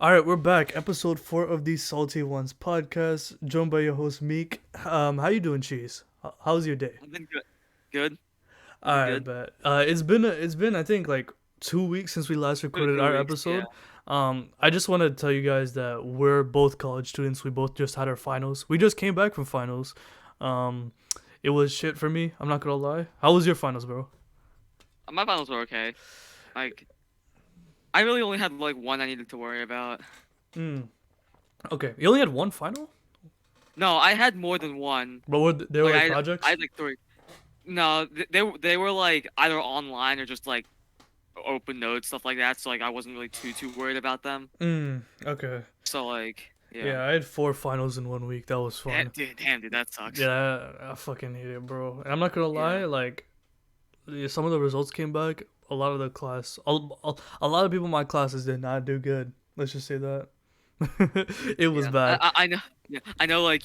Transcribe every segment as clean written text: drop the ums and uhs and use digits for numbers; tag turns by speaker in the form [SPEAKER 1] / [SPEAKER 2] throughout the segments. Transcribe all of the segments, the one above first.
[SPEAKER 1] All right, we're back. Episode 4 of the Salty Ones podcast, joined by your host Meek. How you doing, Cheese? How's your day?
[SPEAKER 2] I've been good. Good. I've
[SPEAKER 1] All
[SPEAKER 2] been
[SPEAKER 1] right,
[SPEAKER 2] good.
[SPEAKER 1] bet. It's been I think like 2 weeks since we last
[SPEAKER 2] Two,
[SPEAKER 1] recorded
[SPEAKER 2] two
[SPEAKER 1] our
[SPEAKER 2] weeks. Yeah.
[SPEAKER 1] episode. I just want to tell you guys that we're both college students. We both just had our finals. We just came back from finals. Um, it was shit for me. I'm not gonna lie. How was your finals, bro?
[SPEAKER 2] My finals were okay. Like, I really only had like one I needed to worry about.
[SPEAKER 1] Mm. Okay, you only had one final,
[SPEAKER 2] No, I had more than one.
[SPEAKER 1] but they were
[SPEAKER 2] Like,
[SPEAKER 1] like
[SPEAKER 2] I
[SPEAKER 1] projects.
[SPEAKER 2] had like three. No, they were like either online or just like open notes stuff like that. So like I wasn't really too worried about them.
[SPEAKER 1] Okay.
[SPEAKER 2] So like, yeah.
[SPEAKER 1] Yeah, I had 4 finals in 1 week. That was fun.
[SPEAKER 2] Damn, dude, that sucks.
[SPEAKER 1] Yeah, I fucking hate it, bro. And I'm not gonna
[SPEAKER 2] Yeah.
[SPEAKER 1] lie, like yeah, some of the results came back. A lot of the class, a lot of people in my classes did not do good. Let's just say that. It was
[SPEAKER 2] Yeah.
[SPEAKER 1] bad.
[SPEAKER 2] I know. Yeah, I know. Like,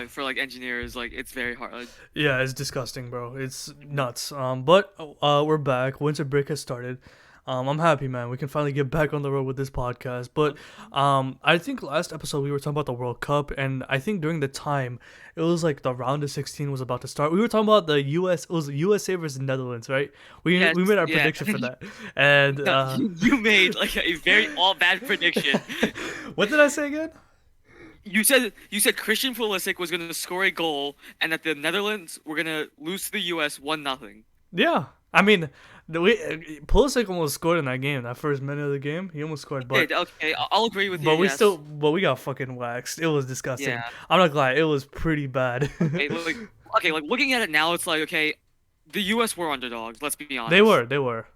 [SPEAKER 2] for like engineers, like it's very hard.
[SPEAKER 1] Yeah, it's disgusting, bro. It's nuts. But we're back. Winter break has started. I'm happy, man. We can finally get back on the road with this podcast. But I think last episode we were talking about the World Cup, and I think during the time it was like the round of 16 was about to start. We were talking about the U.S. It was USA versus Netherlands, right? We
[SPEAKER 2] Yes.
[SPEAKER 1] we made our
[SPEAKER 2] Yeah.
[SPEAKER 1] prediction for that, and
[SPEAKER 2] No, you made like a very all bad prediction.
[SPEAKER 1] what did I say again?
[SPEAKER 2] You said Christian Pulisic was gonna score a goal and that the Netherlands were gonna lose to the US 1-0.
[SPEAKER 1] Yeah, I mean, Pulisic almost scored in that game. That first minute of the game, he almost scored,
[SPEAKER 2] Okay, okay, I'll agree with you. Yes.
[SPEAKER 1] but we got fucking waxed. It was disgusting.
[SPEAKER 2] Yeah.
[SPEAKER 1] I'm not glad. It was pretty bad.
[SPEAKER 2] Okay, like looking at it now, it's like okay, the US were underdogs. Let's be
[SPEAKER 1] They
[SPEAKER 2] honest.
[SPEAKER 1] were, they were.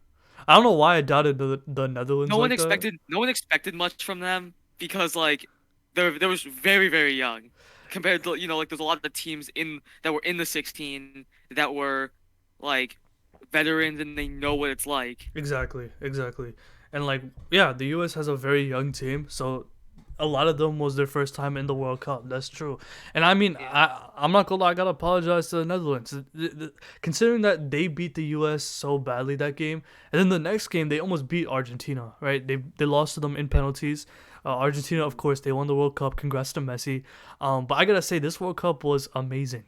[SPEAKER 1] I don't know why I doubted the Netherlands like that.
[SPEAKER 2] No one expected much from them because like they was very young compared to like there's a lot of teams in that were in the 16 that were like veterans and they know what it's like.
[SPEAKER 1] Exactly, exactly. And like, yeah, the U.S. has a very young team, so a lot of them was their first time in the World Cup. That's true. And I mean,
[SPEAKER 2] Yeah.
[SPEAKER 1] I'm not gonna lie, I gotta apologize to the Netherlands. Considering that they beat the U.S. so badly that game, and then the next game they almost beat Argentina. Right? They lost to them in penalties. Argentina, of course, they won the World Cup. Congrats to Messi. But I gotta say, this World Cup was amazing.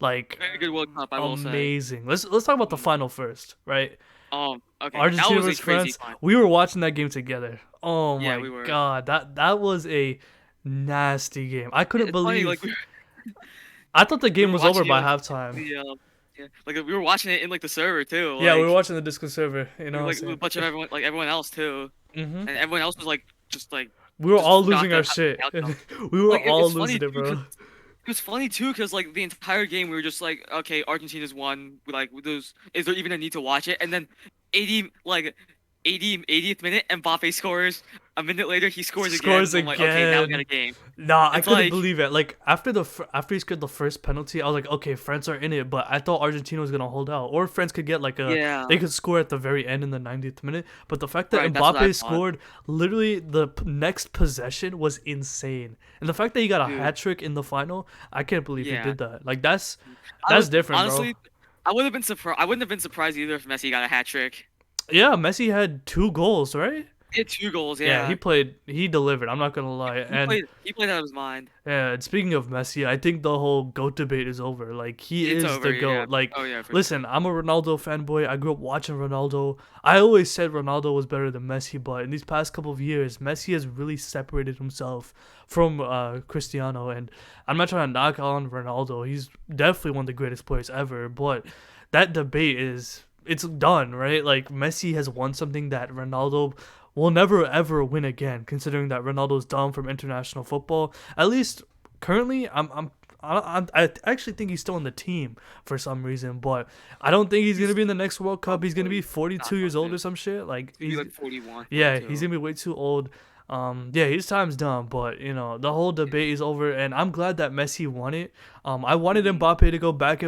[SPEAKER 1] Like
[SPEAKER 2] Very good World Cup, I will say.
[SPEAKER 1] amazing. Let's talk about the final first, right?
[SPEAKER 2] Okay, that
[SPEAKER 1] Argentina
[SPEAKER 2] was a
[SPEAKER 1] versus
[SPEAKER 2] crazy
[SPEAKER 1] France.
[SPEAKER 2] final.
[SPEAKER 1] We were watching that game together. Oh
[SPEAKER 2] Yeah,
[SPEAKER 1] my
[SPEAKER 2] we were.
[SPEAKER 1] god, that was a nasty game. I couldn't
[SPEAKER 2] It's funny, like
[SPEAKER 1] believe. I thought the
[SPEAKER 2] we
[SPEAKER 1] game
[SPEAKER 2] were
[SPEAKER 1] was over
[SPEAKER 2] watching it
[SPEAKER 1] by
[SPEAKER 2] like
[SPEAKER 1] halftime.
[SPEAKER 2] the yeah, like we were watching it in like the server too,
[SPEAKER 1] Yeah, we were
[SPEAKER 2] like
[SPEAKER 1] watching the Discord server. You know what I'm
[SPEAKER 2] with a
[SPEAKER 1] saying?
[SPEAKER 2] bunch of everyone else too,
[SPEAKER 1] Mhm.
[SPEAKER 2] and everyone else was like
[SPEAKER 1] We were
[SPEAKER 2] just
[SPEAKER 1] all losing
[SPEAKER 2] shocked
[SPEAKER 1] our
[SPEAKER 2] at
[SPEAKER 1] shit.
[SPEAKER 2] the outcome.
[SPEAKER 1] We were
[SPEAKER 2] Like
[SPEAKER 1] all
[SPEAKER 2] it's funny
[SPEAKER 1] losing it,
[SPEAKER 2] too because
[SPEAKER 1] bro.
[SPEAKER 2] it was funny too because like the entire game we were just like, okay, Argentina's won. Like those, is there even a need to watch it? And then 80 like 80th minute, Mbappe scores. A minute later, he scores again.
[SPEAKER 1] Scores
[SPEAKER 2] So I'm like, okay, now we got a
[SPEAKER 1] again.
[SPEAKER 2] game.
[SPEAKER 1] Nah, I
[SPEAKER 2] It's
[SPEAKER 1] couldn't
[SPEAKER 2] like,
[SPEAKER 1] believe it. Like after he scored the first penalty, I was like, okay, France are in it. But I thought Argentina was gonna hold out, or France could get like
[SPEAKER 2] yeah,
[SPEAKER 1] they could score at the very end in the 90th minute. But the fact that
[SPEAKER 2] right. That's what I
[SPEAKER 1] Mbappe
[SPEAKER 2] thought,
[SPEAKER 1] scored literally the next possession was insane, and the fact that he got a
[SPEAKER 2] dude.
[SPEAKER 1] hat trick in the final, I can't believe he
[SPEAKER 2] Yeah,
[SPEAKER 1] did that. Like that's
[SPEAKER 2] I
[SPEAKER 1] that's
[SPEAKER 2] was
[SPEAKER 1] different, bro.
[SPEAKER 2] honestly, I would have been surprised. I wouldn't have been surprised either if Messi got a hat trick.
[SPEAKER 1] Yeah, Messi had 2 goals, right?
[SPEAKER 2] He had 2 goals.
[SPEAKER 1] Yeah,
[SPEAKER 2] Yeah,
[SPEAKER 1] he delivered. I'm not gonna lie, and
[SPEAKER 2] he played out of his mind.
[SPEAKER 1] yeah, and speaking of Messi, I think the whole GOAT debate is over. Like, he
[SPEAKER 2] It's
[SPEAKER 1] is the
[SPEAKER 2] over. Yeah.
[SPEAKER 1] GOAT. Like,
[SPEAKER 2] Oh yeah, for sure.
[SPEAKER 1] listen, I'm a Ronaldo fanboy. I grew up watching Ronaldo. I always said Ronaldo was better than Messi, but in these past couple of years, Messi has really separated himself from Cristiano. And I'm not trying to knock on Ronaldo. He's definitely one of the greatest players ever. But that debate it's done, right? Like, Messi has won something that Ronaldo will never ever win again, considering that Ronaldo's done from international football. At least currently, I actually think he's still in the team for some reason, but I don't think he's gonna
[SPEAKER 2] He's
[SPEAKER 1] be in the next World Cup. He's gonna be
[SPEAKER 2] probably
[SPEAKER 1] 42
[SPEAKER 2] not
[SPEAKER 1] years
[SPEAKER 2] going
[SPEAKER 1] old
[SPEAKER 2] to.
[SPEAKER 1] or some shit. Like
[SPEAKER 2] He'll be
[SPEAKER 1] he's
[SPEAKER 2] like 41,
[SPEAKER 1] yeah, he's
[SPEAKER 2] 42.
[SPEAKER 1] gonna be way too old. Yeah, his time's done, but the whole debate is over, and I'm glad that Messi won it. I wanted
[SPEAKER 2] Mhm.
[SPEAKER 1] Mbappe to go back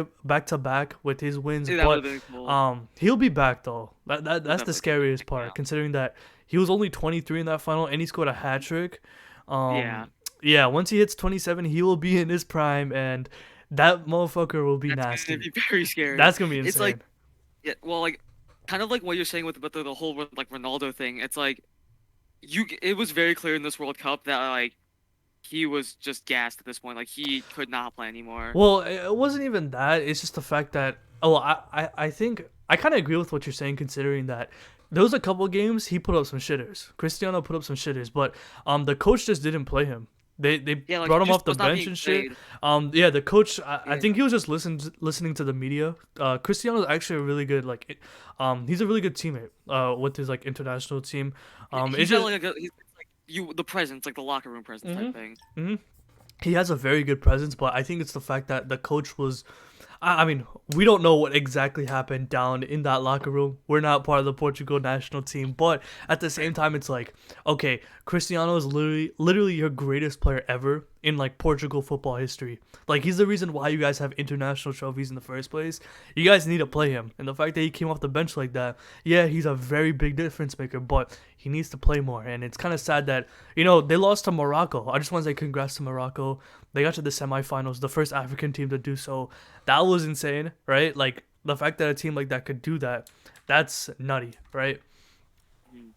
[SPEAKER 1] to back with his wins,
[SPEAKER 2] Yeah, that would
[SPEAKER 1] but
[SPEAKER 2] have been cool.
[SPEAKER 1] he'll be back though.
[SPEAKER 2] He'll
[SPEAKER 1] That's the
[SPEAKER 2] definitely come
[SPEAKER 1] scariest
[SPEAKER 2] back.
[SPEAKER 1] part,
[SPEAKER 2] Yeah.
[SPEAKER 1] considering that he was only 23 in that final, and he scored a hat trick.
[SPEAKER 2] Yeah.
[SPEAKER 1] Yeah, once he hits 27, he will be in his prime, and that motherfucker will be
[SPEAKER 2] That's gonna
[SPEAKER 1] nasty.
[SPEAKER 2] be very scary.
[SPEAKER 1] That's gonna be
[SPEAKER 2] It's like,
[SPEAKER 1] insane.
[SPEAKER 2] yeah, well, like, kind of like what you're saying with the whole like Ronaldo thing. It's like it was very clear in this World Cup that like he was just gassed at this point. Like he could not play anymore.
[SPEAKER 1] Well, it wasn't even that. It's just the fact that I think I kind of agree with what you're saying, considering that there was a couple games he put up some shitters. Cristiano put up some shitters, but the coach just didn't play him. They
[SPEAKER 2] Yeah, like
[SPEAKER 1] brought
[SPEAKER 2] he
[SPEAKER 1] him
[SPEAKER 2] just
[SPEAKER 1] off the
[SPEAKER 2] was not
[SPEAKER 1] bench
[SPEAKER 2] being
[SPEAKER 1] and shit.
[SPEAKER 2] played.
[SPEAKER 1] Yeah, the coach. I
[SPEAKER 2] Yeah,
[SPEAKER 1] think he was just listening to the media. Cristiano is actually a really good he's a really good teammate. With his like international team. It's
[SPEAKER 2] he's got
[SPEAKER 1] just.
[SPEAKER 2] like a good, he's like you the presence, like the locker room presence type
[SPEAKER 1] Mhm.
[SPEAKER 2] thing.
[SPEAKER 1] Mhm. He has a very good presence, but I think it's the fact that the coach was. I mean, we don't know what exactly happened down in that locker room. We're not part of the Portugal national team, but at the
[SPEAKER 2] Right.
[SPEAKER 1] same time, it's like, okay, Cristiano is literally your greatest player ever in like Portugal football history. Like he's the reason why you guys have international trophies in the first place. You guys need to play him, and the fact that he came off the bench like that, yeah, he's a very big difference maker, but he needs to play more. And it's kind of sad that they lost to Morocco. I just want to say congrats to Morocco. They got to the semifinals, the first African team to do so. That was insane, right? Like the fact that a team like that could do that, that's nutty, right?
[SPEAKER 2] Mhm.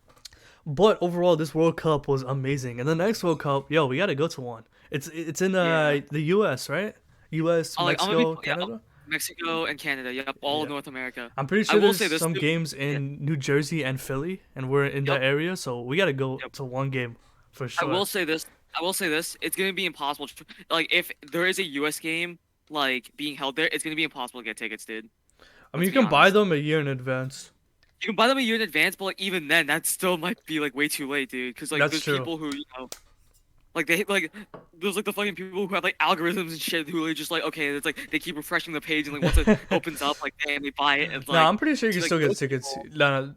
[SPEAKER 1] But overall, this World Cup was amazing. And the next World Cup, yo, we gotta go to one. It's in
[SPEAKER 2] Yeah.
[SPEAKER 1] the U.S., right? U.S.,
[SPEAKER 2] I'm gonna be
[SPEAKER 1] Mexico,
[SPEAKER 2] yeah,
[SPEAKER 1] Canada.
[SPEAKER 2] Mexico and Canada. Yep, all of
[SPEAKER 1] Yeah,
[SPEAKER 2] North America.
[SPEAKER 1] I'm pretty
[SPEAKER 2] I
[SPEAKER 1] sure
[SPEAKER 2] will
[SPEAKER 1] there's
[SPEAKER 2] say this
[SPEAKER 1] some
[SPEAKER 2] too.
[SPEAKER 1] games
[SPEAKER 2] Yeah.
[SPEAKER 1] in New Jersey and Philly, and we're in
[SPEAKER 2] Yep.
[SPEAKER 1] that area, so we gotta go
[SPEAKER 2] Yep.
[SPEAKER 1] to one game for
[SPEAKER 2] I
[SPEAKER 1] sure.
[SPEAKER 2] will say this. I will say this. It's gonna be impossible. Like if there is a U.S. game like being held there, it's gonna be impossible to get tickets, dude.
[SPEAKER 1] I mean,
[SPEAKER 2] Let's
[SPEAKER 1] you
[SPEAKER 2] be
[SPEAKER 1] can buy
[SPEAKER 2] honest.
[SPEAKER 1] them a year in advance.
[SPEAKER 2] You can buy them a year in advance, but like even then, that still might be like way too late, dude. Because like
[SPEAKER 1] That's
[SPEAKER 2] there's
[SPEAKER 1] true.
[SPEAKER 2] people who like they like there's like the fucking people who have like algorithms and shit who are just like okay, it's like they keep refreshing the page and like once it opens up, like damn, they buy it. It's
[SPEAKER 1] No,
[SPEAKER 2] like
[SPEAKER 1] I'm pretty sure you
[SPEAKER 2] see
[SPEAKER 1] can
[SPEAKER 2] like
[SPEAKER 1] still get
[SPEAKER 2] those
[SPEAKER 1] tickets.
[SPEAKER 2] people.
[SPEAKER 1] No,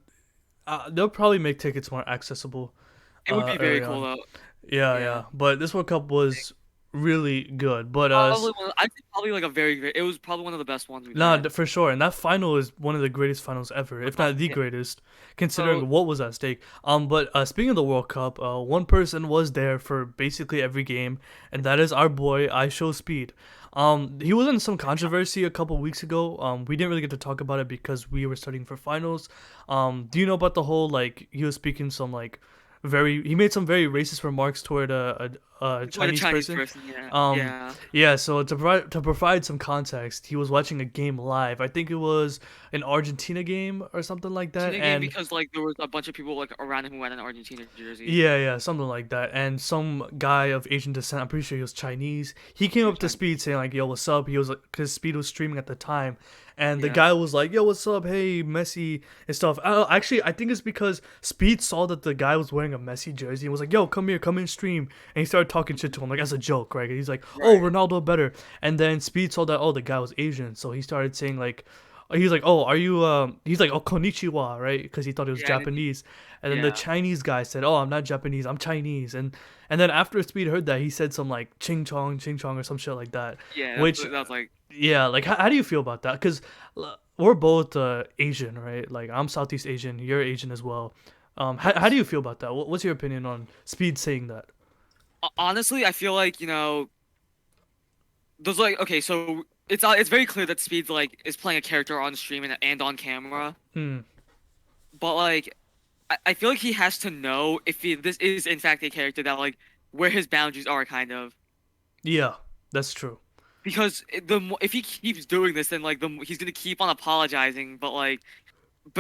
[SPEAKER 1] they'll probably make tickets more accessible
[SPEAKER 2] It would be very
[SPEAKER 1] early
[SPEAKER 2] cool
[SPEAKER 1] on.
[SPEAKER 2] though.
[SPEAKER 1] Yeah,
[SPEAKER 2] Yeah.
[SPEAKER 1] yeah. But this World Cup was really good. But
[SPEAKER 2] Probably I think probably like a it was probably one of the best ones we've
[SPEAKER 1] nah,
[SPEAKER 2] had.
[SPEAKER 1] for sure. And that final is one of the greatest finals ever, if not the
[SPEAKER 2] Yeah.
[SPEAKER 1] greatest,
[SPEAKER 2] So
[SPEAKER 1] considering what was at stake. But speaking of the World Cup, one person was there for basically every game, and that is our boy I Show Speed. He was in some controversy a couple weeks ago. We didn't really get to talk about it because we were studying for finals. Do you know about the whole like he was speaking some like he made some very racist remarks toward a
[SPEAKER 2] what a
[SPEAKER 1] Chinese
[SPEAKER 2] Chinese
[SPEAKER 1] person.
[SPEAKER 2] person, yeah.
[SPEAKER 1] Um,
[SPEAKER 2] Yeah.
[SPEAKER 1] yeah, so to provide some context, he was watching a game live. I think it was an Argentina game or something like that,
[SPEAKER 2] Argentina game
[SPEAKER 1] and
[SPEAKER 2] because like there was a bunch of people like around him who had an Argentina jersey.
[SPEAKER 1] yeah, something like that. And some guy of Asian descent, I'm pretty sure he was Chinese. He came
[SPEAKER 2] He
[SPEAKER 1] up
[SPEAKER 2] was
[SPEAKER 1] to
[SPEAKER 2] Chinese.
[SPEAKER 1] Speed saying like, "Yo, what's up?" He was like, because Speed was streaming at the time, and the
[SPEAKER 2] Yeah.
[SPEAKER 1] guy was like, "Yo, what's up? Hey, Messi and stuff." Actually, I think it's because Speed saw that the guy was wearing a Messi jersey and was like, "Yo, come here, come in stream," and he started talking shit to him like as a joke, right? He's like, "Oh,
[SPEAKER 2] Right.
[SPEAKER 1] Ronaldo better," and then Speed saw that the guy was Asian, so he started saying like. He's like, oh, are you? He's like, oh, konnichiwa, right? Because he thought it was
[SPEAKER 2] Yeah, and then
[SPEAKER 1] Japanese. And then the
[SPEAKER 2] yeah.
[SPEAKER 1] Chinese guy said, "Oh, I'm not Japanese. I'm Chinese." And then after Speed heard that, he said some like ching chong or some shit like that.
[SPEAKER 2] Yeah,
[SPEAKER 1] Which,
[SPEAKER 2] that's like
[SPEAKER 1] yeah, like how do you feel about that? Because we're both Asian, right? Like I'm Southeast Asian. You're Asian as well. How do
[SPEAKER 2] yes.
[SPEAKER 1] you feel about that? What's your opinion on Speed saying that?
[SPEAKER 2] Honestly, I feel like, there's like okay, so it's very clear that Speed like is playing a character on stream and on camera,
[SPEAKER 1] Hmm.
[SPEAKER 2] but like I feel like he has to know if this is in fact a character that like where his boundaries are kind of.
[SPEAKER 1] Yeah, that's true.
[SPEAKER 2] Because if he keeps doing this, then like he's gonna keep on apologizing, but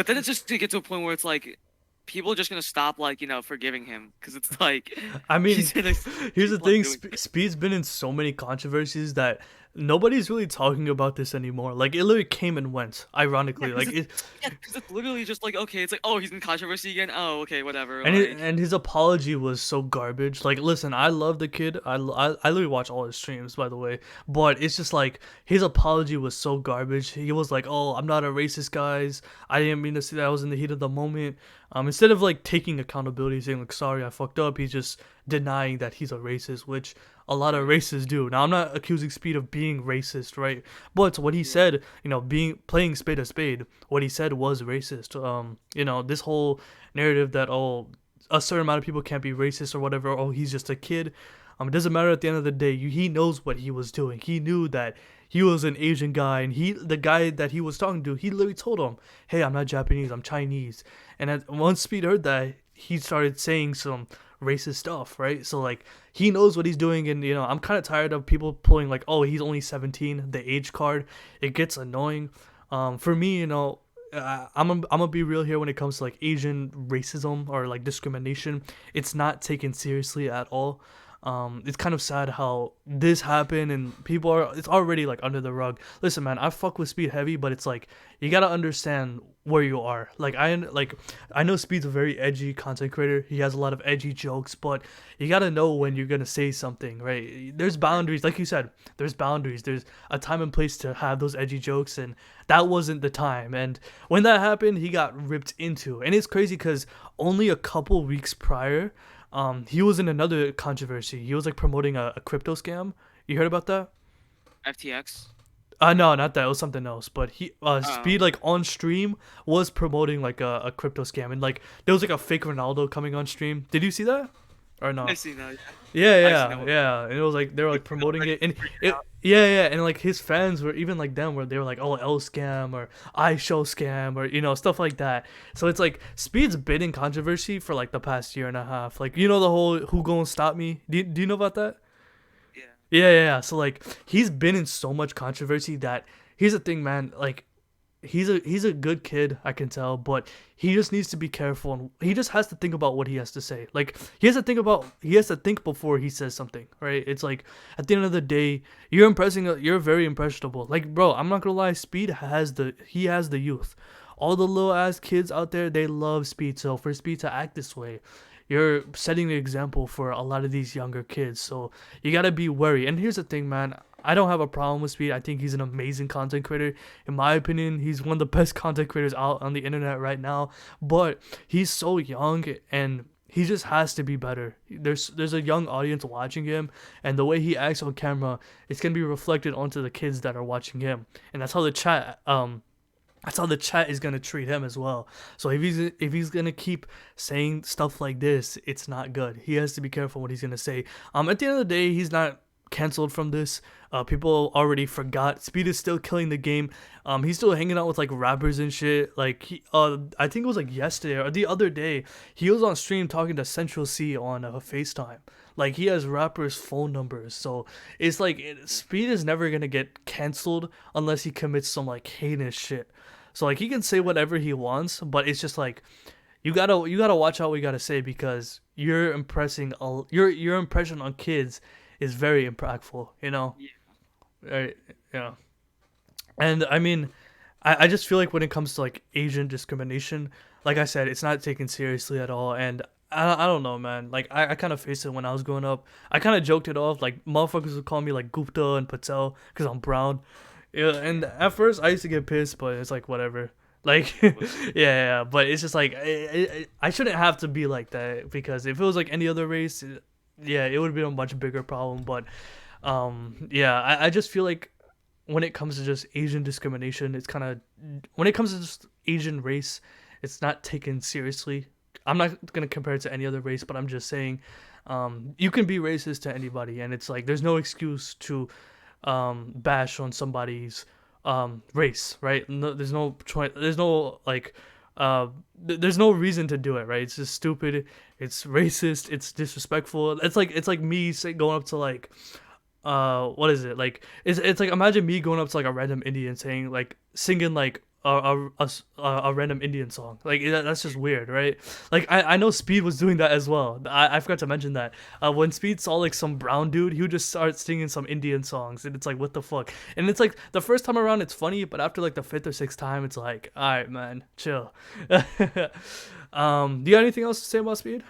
[SPEAKER 2] then it's just gonna get to a point where it's like people are just gonna stop like forgiving him because it's like
[SPEAKER 1] I mean,
[SPEAKER 2] he's gonna
[SPEAKER 1] here's the
[SPEAKER 2] keep on
[SPEAKER 1] thing:
[SPEAKER 2] doing it.
[SPEAKER 1] Speed's been in so many controversies that nobody's really talking about this anymore. Like it literally came and went.
[SPEAKER 2] Yeah,
[SPEAKER 1] Ironically,
[SPEAKER 2] because
[SPEAKER 1] like it,
[SPEAKER 2] it's literally just like okay, it's like oh he's in controversy again. Oh okay, whatever.
[SPEAKER 1] and
[SPEAKER 2] Like
[SPEAKER 1] his apology was so garbage. Like, listen, I love the kid. I literally watch all his streams, by the way. But it's just like his apology was so garbage. He was like, "Oh, I'm not a racist, guys. I didn't mean to say that. I was in the heat of the moment." Instead of like taking accountability, saying like, "Sorry, I fucked up," he's just denying that he's a racist, which a lot of
[SPEAKER 2] right,
[SPEAKER 1] racists do. Now, I'm not accusing Speed of being racist, right? But what he
[SPEAKER 2] yeah,
[SPEAKER 1] said, being playing spade a spade, what he said was racist. This whole narrative that a certain amount of people can't be racist or whatever. Oh, he's just a kid. It doesn't matter at the end of the day. He knows what he was doing. He knew that he was an Asian guy, and the guy that he was talking to, he literally told him, "Hey, I'm not Japanese. I'm Chinese." And once Speed heard that, he started saying some racist stuff, right? So like he knows what he's doing, and I'm kind of tired of people pulling like, oh, he's only 17, the age card. It gets annoying. For me, I'm gonna be real here when it comes to like Asian racism or like discrimination. It's not taken seriously at all. It's kind of sad how this happened and people are. It's already like under the rug. Listen, man, I fuck with Speed heavy, but it's like you gotta understand where you are. I know Speed's a very edgy content creator. He has a lot of edgy jokes, but you gotta know when you're gonna say something, right? There's
[SPEAKER 2] Right.
[SPEAKER 1] boundaries, like you said. There's boundaries. There's a time and place to have those edgy jokes, and that wasn't the time. And when that happened, he got ripped into, and it's crazy because only a couple weeks prior, he was in another controversy. He was like promoting a crypto scam. You heard about that?
[SPEAKER 2] FTX.
[SPEAKER 1] No, not that. It was something else. But
[SPEAKER 2] Oh,
[SPEAKER 1] Speed like on stream was promoting like a crypto scam, and like there was like a fake Ronaldo coming on stream. Did you see that or
[SPEAKER 2] I
[SPEAKER 1] no?
[SPEAKER 2] see that. Yeah.
[SPEAKER 1] Yeah,
[SPEAKER 2] I see
[SPEAKER 1] yeah,
[SPEAKER 2] that one.
[SPEAKER 1] yeah. And it was like they were like
[SPEAKER 2] People got
[SPEAKER 1] promoting
[SPEAKER 2] ready
[SPEAKER 1] it, and
[SPEAKER 2] freaking
[SPEAKER 1] it,
[SPEAKER 2] out.
[SPEAKER 1] yeah, yeah, and like his fans were even like them, where they were like, oh, L scam or I show scam or stuff like that. So it's like Speed's been in controversy for like the past year and a half. Like the whole who gonna stop me? Do you know about that?
[SPEAKER 2] Yeah.
[SPEAKER 1] Yeah, yeah, yeah. So like he's been in so much controversy that here's the thing, man. Like he's a good kid, I can tell, but he just needs to be careful and he just has to think about what he has to say. Like he has to think before he says something, right? It's like at the end of the day, you're very impressionable. Like bro, I'm not gonna lie, he has the youth. All the little ass kids out there, they love Speed. So for Speed to act this way, you're setting the example for a lot of these younger kids. So you gotta be wary. And here's the thing, man. I don't have a problem with Speed. I think he's an amazing content creator. In my opinion, he's one of the best content creators out on the internet right now. But he's so young and he just has to be better. There's a young audience watching him, and the way he acts on camera, it's gonna be reflected onto the kids that are watching him, and that's how the chat is gonna treat him as well. So if he's gonna keep saying stuff like this, it's not good. He has to be careful what he's gonna say. At the end of the day, he's not canceled from this. People already forgot. Speed is still killing the game. He's still hanging out with like rappers and shit. Like I think it was like yesterday or the other day, he was on stream talking to Central C on FaceTime. Like he has rappers' phone numbers, so it's like Speed is never gonna get canceled unless he commits some like heinous shit. So like he can say whatever he wants, but it's just like you gotta watch out what you gotta say because your impression on kids is very impactful.
[SPEAKER 2] Yeah.
[SPEAKER 1] Right? Yeah. And I mean, I just feel like when it comes to like Asian discrimination, like I said, it's not taken seriously at all. And I don't know, man. Like I kind of faced it when I was growing up. I kind of joked it off. Like motherfuckers would call me like Gupta and Patel because I'm brown. Yeah, and
[SPEAKER 2] Yeah.
[SPEAKER 1] at first I used to get pissed, but it's like whatever. Like, yeah, yeah, but it's just like I shouldn't have to be like that because if it was like any other race, yeah, it would be a much bigger problem. But yeah, I just feel like when it comes to just Asian discrimination, it's kind of when it comes to just Asian race, it's not taken seriously. I'm not gonna compare it to any other race, but I'm just saying, you can be racist to anybody, and it's like there's no excuse to bash on somebody's race, right? No, there's no choice. There's no like there's no reason to do it, right? It's just stupid. It's racist. It's disrespectful. It's like me going up to like what is it like it's like imagine me going up to like a random Indian saying like singing like a random Indian song like that's just weird, right? Like I know Speed was doing that as well. I forgot to mention that when Speed saw like some brown dude, he would just start singing some Indian songs, and it's like what the fuck. And it's like the first time around it's funny, but after like the fifth or sixth time it's like all right, man, chill. Do you have anything else to say about Speed?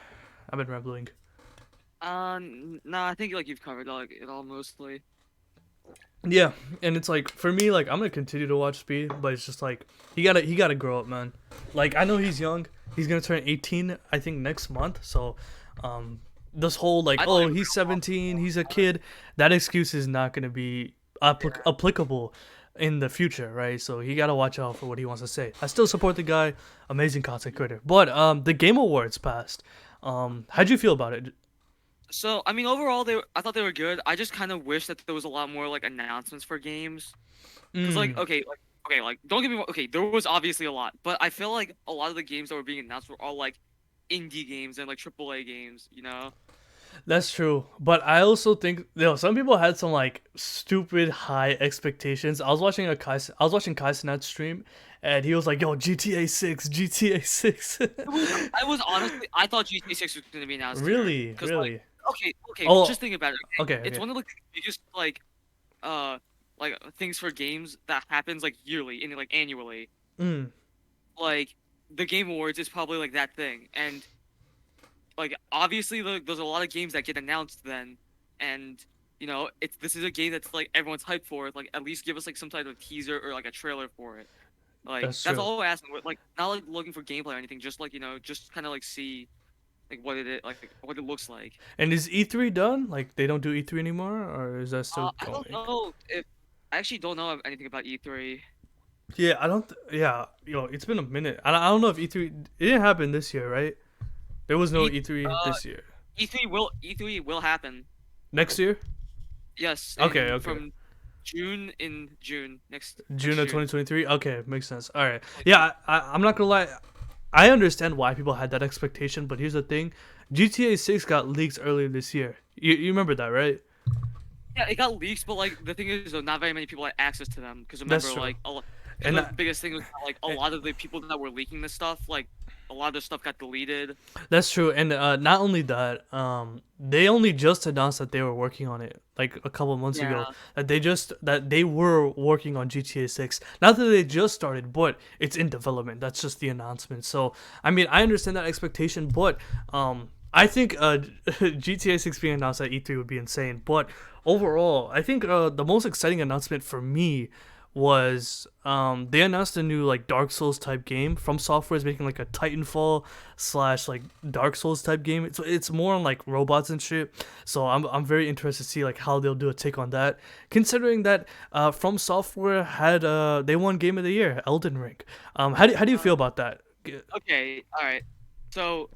[SPEAKER 1] I've been rambling.
[SPEAKER 2] No, I think like you've covered like it all mostly.
[SPEAKER 1] Yeah, and it's like for me, like I'm gonna continue to watch Speed, but it's just like he gotta grow up, man. Like I know he's young. He's gonna turn 18, I think, next month. So, this whole like,
[SPEAKER 2] I thought he
[SPEAKER 1] oh,
[SPEAKER 2] was
[SPEAKER 1] he's
[SPEAKER 2] gonna
[SPEAKER 1] 17, he's a
[SPEAKER 2] walk.
[SPEAKER 1] kid. That excuse is not gonna be
[SPEAKER 2] Yeah.
[SPEAKER 1] applicable in the future, right? So he gotta watch out for what he wants to say. I still support the guy, amazing content creator. But the Game Awards passed. How'd you feel about it?
[SPEAKER 2] So I mean, overall, I thought they were good. I just kind of wish that there was a lot more like announcements for games. Cause
[SPEAKER 1] Mm,
[SPEAKER 2] okay, like don't get me wrong. Okay, there was obviously a lot, but I feel like a lot of the games that were being announced were all like indie games and like AAA games, you know?
[SPEAKER 1] That's true, but I also think some people had some like stupid high expectations. I was watching Kai Cenat stream, and he was like, "Yo, GTA 6, GTA 6."
[SPEAKER 2] I thought GTA 6 was gonna be announced here,
[SPEAKER 1] Really,
[SPEAKER 2] cause like,
[SPEAKER 1] really.
[SPEAKER 2] okay, just
[SPEAKER 1] Oh,
[SPEAKER 2] think about it. Okay,
[SPEAKER 1] okay,
[SPEAKER 2] it's
[SPEAKER 1] okay.
[SPEAKER 2] one of the biggest uh things for games that happens like yearly and like annually.
[SPEAKER 1] Mm,
[SPEAKER 2] Like the Game Awards is probably like that thing, and like obviously there's a lot of games that get announced then, and it's this is a game that's like everyone's hyped for. Like at least give us like some type of teaser or like a trailer for it. Like
[SPEAKER 1] that's
[SPEAKER 2] that's
[SPEAKER 1] true.
[SPEAKER 2] all we're asking. Like not like looking for gameplay or anything. Just like just kind of like see like like what it looks like.
[SPEAKER 1] And is E3 done? Like they don't do E3 anymore, or is that still
[SPEAKER 2] I don't
[SPEAKER 1] going?
[SPEAKER 2] know if I actually don't know anything about E3.
[SPEAKER 1] Yeah, I don't. Yeah, it's been a minute. I don't know if E3 it didn't happen this year, right? There was no
[SPEAKER 2] E
[SPEAKER 1] E3
[SPEAKER 2] uh
[SPEAKER 1] this year.
[SPEAKER 2] E3 will happen.
[SPEAKER 1] Next year?
[SPEAKER 2] Yes,
[SPEAKER 1] Okay,
[SPEAKER 2] in
[SPEAKER 1] okay.
[SPEAKER 2] from June
[SPEAKER 1] June
[SPEAKER 2] next
[SPEAKER 1] of
[SPEAKER 2] June.
[SPEAKER 1] 2023. Okay, makes sense. All right.
[SPEAKER 2] Okay.
[SPEAKER 1] Yeah, I'm not gonna lie. I understand why people had that expectation, but here's the thing: GTA 6 got leaked earlier this year. You remember that, right?
[SPEAKER 2] Yeah, it got leaks, but like the thing is, though, not very many people had access to them because
[SPEAKER 1] That's
[SPEAKER 2] remember,
[SPEAKER 1] true.
[SPEAKER 2] because
[SPEAKER 1] And
[SPEAKER 2] the biggest thing was like a lot of the people that were leaking this stuff, like a lot of the stuff got deleted.
[SPEAKER 1] that's true. And not only that, they only just announced that they were working on it like a couple months ago.
[SPEAKER 2] Yeah,
[SPEAKER 1] That they were working on GTA 6. Not that they just started, but it's in development. That's just the announcement. So I mean, I understand that expectation, but I think GTA 6 being announced at E3 would be insane. But overall, I think the most exciting announcement for me was they announced a new like Dark Souls type game. From Software is making like a Titanfall slash like Dark Souls type game. It's more on like robots and shit. So I'm very interested to see like how they'll do a take on that. Considering that From Software had they won Game of the Year, Elden Ring. How do you
[SPEAKER 2] uh,
[SPEAKER 1] feel about that?
[SPEAKER 2] okay, all right. So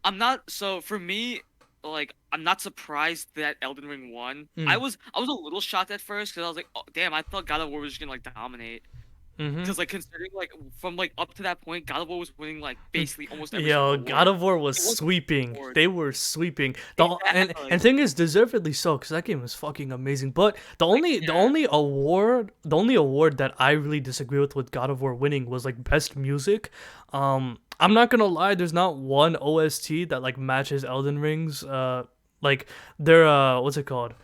[SPEAKER 2] I'm not. So for me, like I'm not surprised that Elden Ring won.
[SPEAKER 1] Mm.
[SPEAKER 2] I was a little shocked at first because I was like, oh, damn, I thought God of War was just gonna like dominate.
[SPEAKER 1] Mm-hmm.
[SPEAKER 2] Because like considering like from like up to that point, God of War was winning like basically almost every single
[SPEAKER 1] Yo, God
[SPEAKER 2] award.
[SPEAKER 1] of War was
[SPEAKER 2] It was
[SPEAKER 1] sweeping.
[SPEAKER 2] award.
[SPEAKER 1] They were sweeping. And
[SPEAKER 2] Exactly.
[SPEAKER 1] thing is, deservedly so, because that game was fucking amazing. But
[SPEAKER 2] Like yeah.
[SPEAKER 1] the only award that I really disagree with God of War winning was like best music. I'm not gonna lie, there's not one OST that like matches Elden Ring's. Like their what's it called?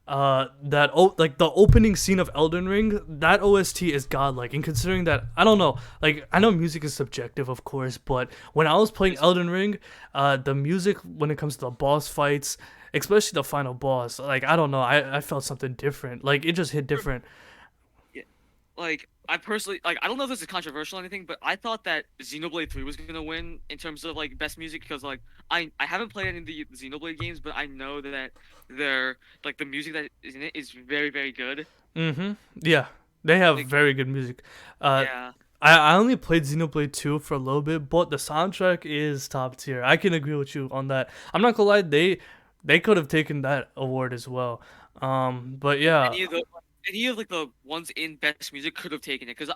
[SPEAKER 1] Like the opening scene of Elden Ring, that OST is godlike. And considering that, I don't know, like I know music is subjective, of course, but when I was playing Elden Ring, the music when it comes to the boss fights, especially the final boss, like I don't know, I felt something different. Like it just hit different.
[SPEAKER 2] Yeah. Like I personally like I don't know if this is controversial or anything, but I thought that Xenoblade 3 was gonna win in terms of like best music because like I haven't played any of the Xenoblade games, but I know that they're like the music that is in it is very very good.
[SPEAKER 1] Mm-hmm. Yeah, they have
[SPEAKER 2] Like
[SPEAKER 1] very good music. Uh,
[SPEAKER 2] yeah,
[SPEAKER 1] I only played Xenoblade 2 for a little bit, but the soundtrack is top tier. I can agree with you on that. I'm not gonna lie, they could have taken that award as well. But yeah,
[SPEAKER 2] any of the any of like the ones in best music could have taken it because